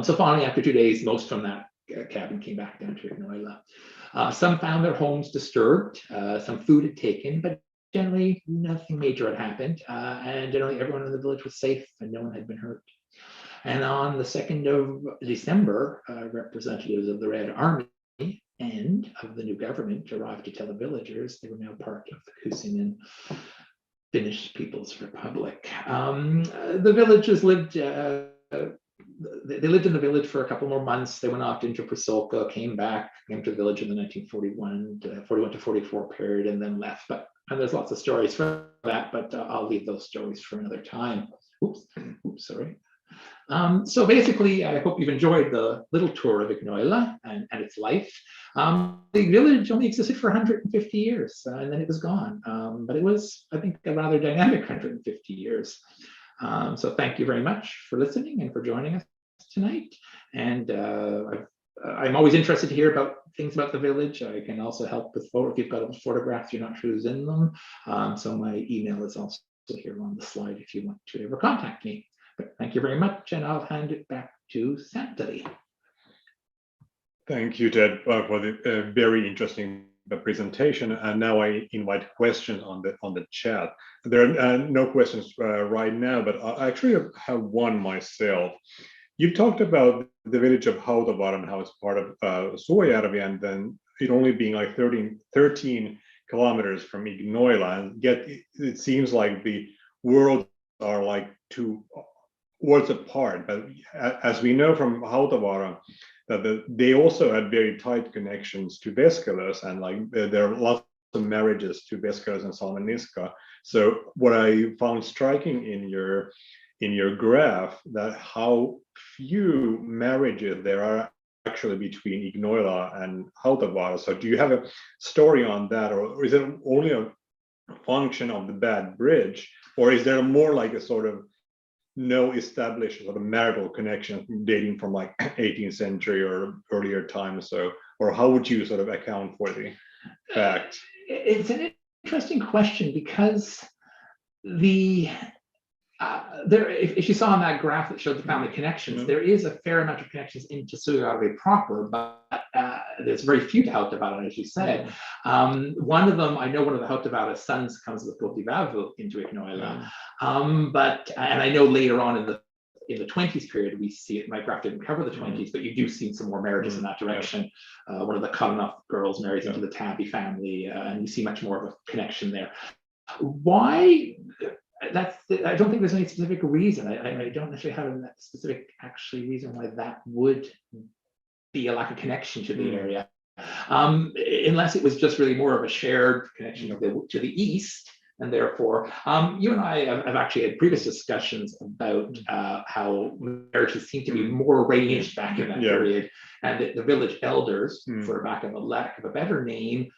So finally, after 2 days, most from that cabin came back down to Ignoila. Some found their homes disturbed. Some food had taken, but generally nothing major had happened. And generally everyone in the village was safe and no one had been hurt. And on the 2nd of December, representatives of the Red Army and of the new government arrived to tell the villagers they were now part of the Kusinin Finnish People's Republic. The villagers lived. They lived in the village for a couple more months. They went off into Prasolka, came to the village in the 1941 to 44 period, and then left. And there's lots of stories for that, but I'll leave those stories for another time. Oops, sorry. So basically, I hope you've enjoyed the little tour of Ignoila and its life. The village only existed for 150 years, and then it was gone. But it was, I think, a rather dynamic 150 years. So thank you very much for listening and for joining us tonight. And I'm always interested to hear about things about the village. I can also help with if you've got photographs you're not sure who's in them. So my email is also here on the slide if you want to ever contact me. But thank you very much, and I'll hand it back to Santali. Thank you, Ted, for the very interesting presentation. And now I invite questions on the chat. There are no questions right now, but I actually have one myself. You've talked about the village of Hautavaara and how it's part of Suojärvi, and then it only being like 13 kilometers from Ignoila, and yet it seems like the worlds are like 2 worlds apart. But as we know from Hautavaara, that they also had very tight connections to Veskeles, and like there are lots of marriages to Veskeles and Salmeniska. So what I found striking in your graph, that how few marriages there are actually between Ignoila and Hautavaara. So do you have a story on that, or is it only a function of the bad bridge, or is there more like a sort of no established sort of marital connection dating from like 18th century or earlier times? So, or how would you sort of account for the fact? It's an interesting question, because if you saw on that graph that showed the family connections, there is a fair amount of connections into Suojärvi proper, but there's very few to Hautavaara, as you said. One of them, I know one of the Hautavaara sons comes with Kotivavu into Ignoila, and I know later on in the 20s period, we see it. My graph didn't cover the 20s, but you do see some more marriages in that direction. One of the Kononoff girls marries into the Tabby family, and you see much more of a connection there. Why? I don't think there's any specific reason. I don't necessarily have a specific reason why that would be a lack of connection to the area, unless it was just really more of a shared connection to the east. And therefore, you and I have actually had previous discussions about how marriages seem to be more arranged back in that period, and that the village elders, for lack of a better name,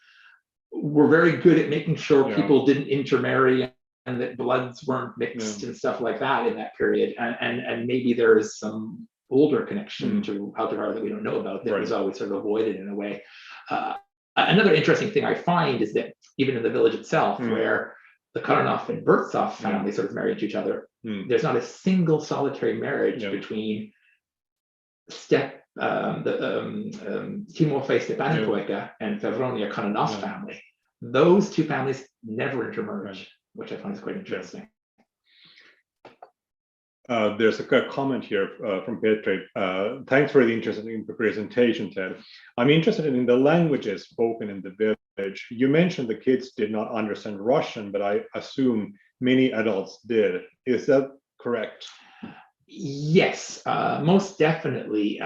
were very good at making sure people didn't intermarry, and that bloods weren't mixed and stuff like that in that period. And maybe there is some older connection to Hautavaara that we don't know about that was always sort of avoided in a way. Another interesting thing I find is that even in the village itself, where the Kononoff and Burtsoff family sort of married to each other, there's not a single solitary marriage between Timofey Stepanenkoiga and Fevronia Kononoff family. Those two families never intermerge, which I find is quite interesting. There's a comment here from Petri. Thanks for the interesting presentation, Ted. I'm interested in the languages spoken in the village. You mentioned the kids did not understand Russian, but I assume many adults did. Is that correct? Yes, most definitely.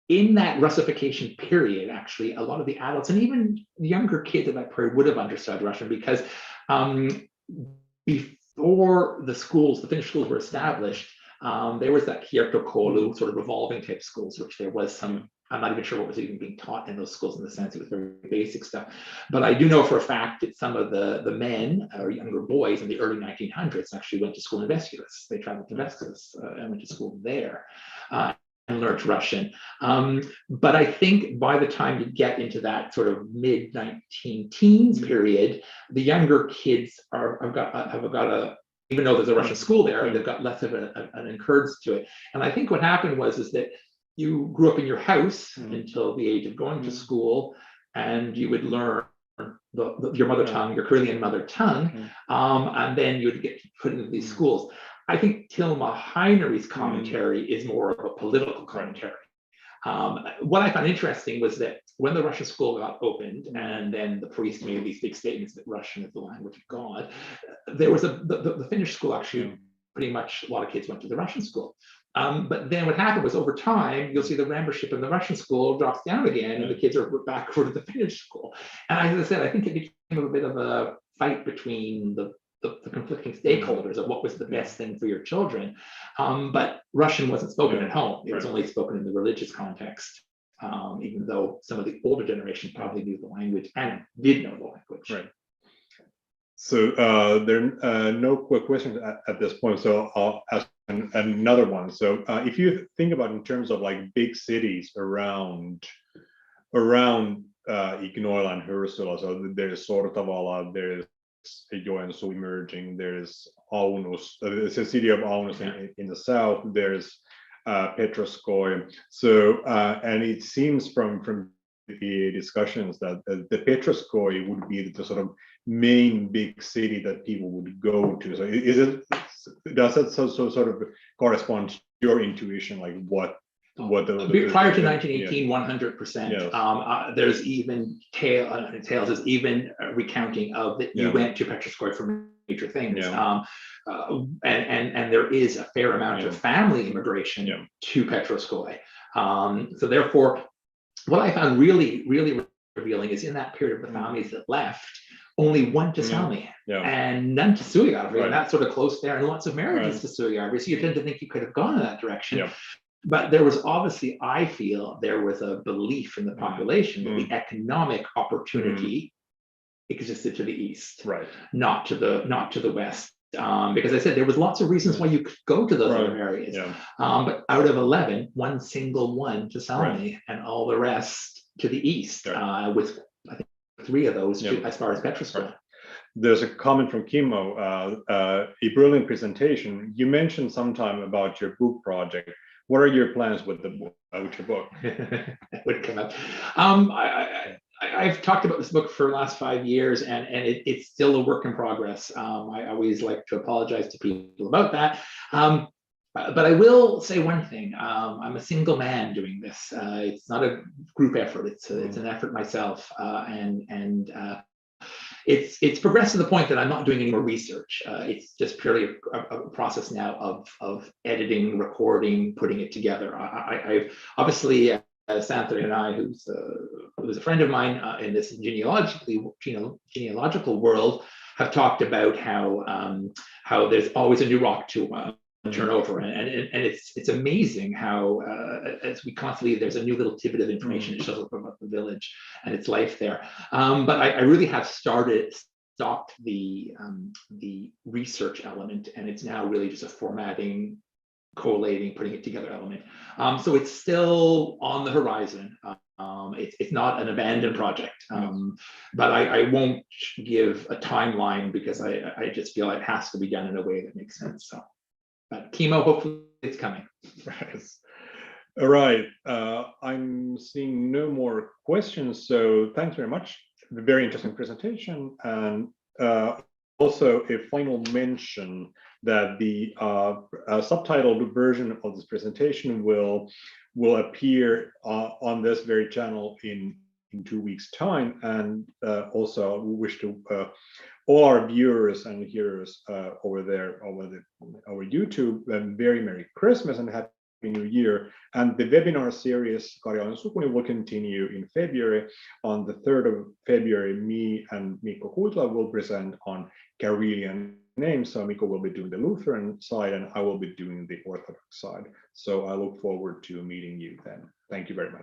In that Russification period, actually, a lot of the adults and even younger kids at that period would have understood Russian, because before the schools, the Finnish schools were established, there was that kiertokolu sort of revolving type schools, which there was some, I'm not even sure what was even being taught in those schools, in the sense it was very basic stuff. But I do know for a fact that some of the men or younger boys in the early 1900s actually went to school in Vesculas. They traveled to Vesculas and went to school there. And learned Russian. But I think by the time you get into that sort of mid-19-teens period, the younger kids have got a, even though there's a Russian school there, they've got less of an encouragement to it. And I think what happened was that you grew up in your house until the age of going to school, and you would learn your mother tongue, your Karelian mother tongue, and then you would get put into these schools. I think Tilma Heinery's commentary is more of a political commentary. What I found interesting was that when the Russian school got opened, and then the priest made these big statements that Russian is the language of God, there was the Finnish school actually, pretty much a lot of kids went to the Russian school. But then what happened was, over time, you'll see the membership in the Russian school drops down again, and the kids are back to the Finnish school. And as I said, I think it became a bit of a fight between the conflicting stakeholders of what was the best thing for your children. But Russian wasn't spoken at home. It was only spoken in the religious context, even though some of the older generation probably knew the language and did know the language. Right. So there are no quick questions at this point, so I'll ask another one. So if you think about in terms of like big cities around Ignoila and Hyrsula, so there's Sortavala, there's Joensuu emerging, there's Aunus, it's a city of Aunus in the south, there's Petroskoi. So and it seems from the discussions that the Petroskoi would be the sort of main big city that people would go to. So does that sort of correspond to your intuition, like what prior to 1918, 100%. Yes. There's even tales, there's even a recounting of that you went to Petroskoi for major things. And there is a fair amount of family immigration to Petroskoi. So therefore, what I found really, really revealing is in that period of the families that left, only one to Salmi and none to Suojärvi, and that's sort of close there, and lots of marriages to Suojärvi. So you tend to think you could have gone in that direction. But there was obviously, I feel, there was a belief in the population that the economic opportunity existed to the east, not to the west. Because I said there was lots of reasons why you could go to those other areas. But out of 11, one single one to Salmi, and all the rest to the east, with I think 3 of those as far as Petroskoi. There's a comment from Kimmo, a brilliant presentation. You mentioned sometime about your book project. What are your plans with the book, with your book? That would come up. I've talked about this book for the last 5 years, and it's still a work in progress. I always like to apologize to people about that. But I will say one thing. I'm a single man doing this. It's not a group effort. It's an effort myself. It's progressed to the point that I'm not doing any more research. It's just purely a process now of editing, recording, putting it together. I've obviously, Santha and I, who's a friend of mine in this genealogical world, have talked about how there's always a new rock to turn over, and it's amazing how as we constantly, there's a new little tidbit of information that shows up about the village and its life there. But I really have stopped the research element, and it's now really just a formatting, collating, putting it together element. So it's still on the horizon. It's not an abandoned project, but I won't give a timeline because I just feel it has to be done in a way that makes sense. So. But Kimmo, hopefully it's coming. Right. All right. I'm seeing no more questions, so thanks very much. Very interesting presentation, and also a final mention that the subtitled version of this presentation will appear on this very channel in 2 weeks' time, and also we wish to all our viewers and hearers over YouTube, very Merry Christmas and Happy New Year. And the webinar series Karjalainen sukuni will continue in February. On the 3rd of February, me and Mikko Kuitla will present on Karelian names. So Mikko will be doing the Lutheran side and I will be doing the Orthodox side. So I look forward to meeting you then. Thank you very much.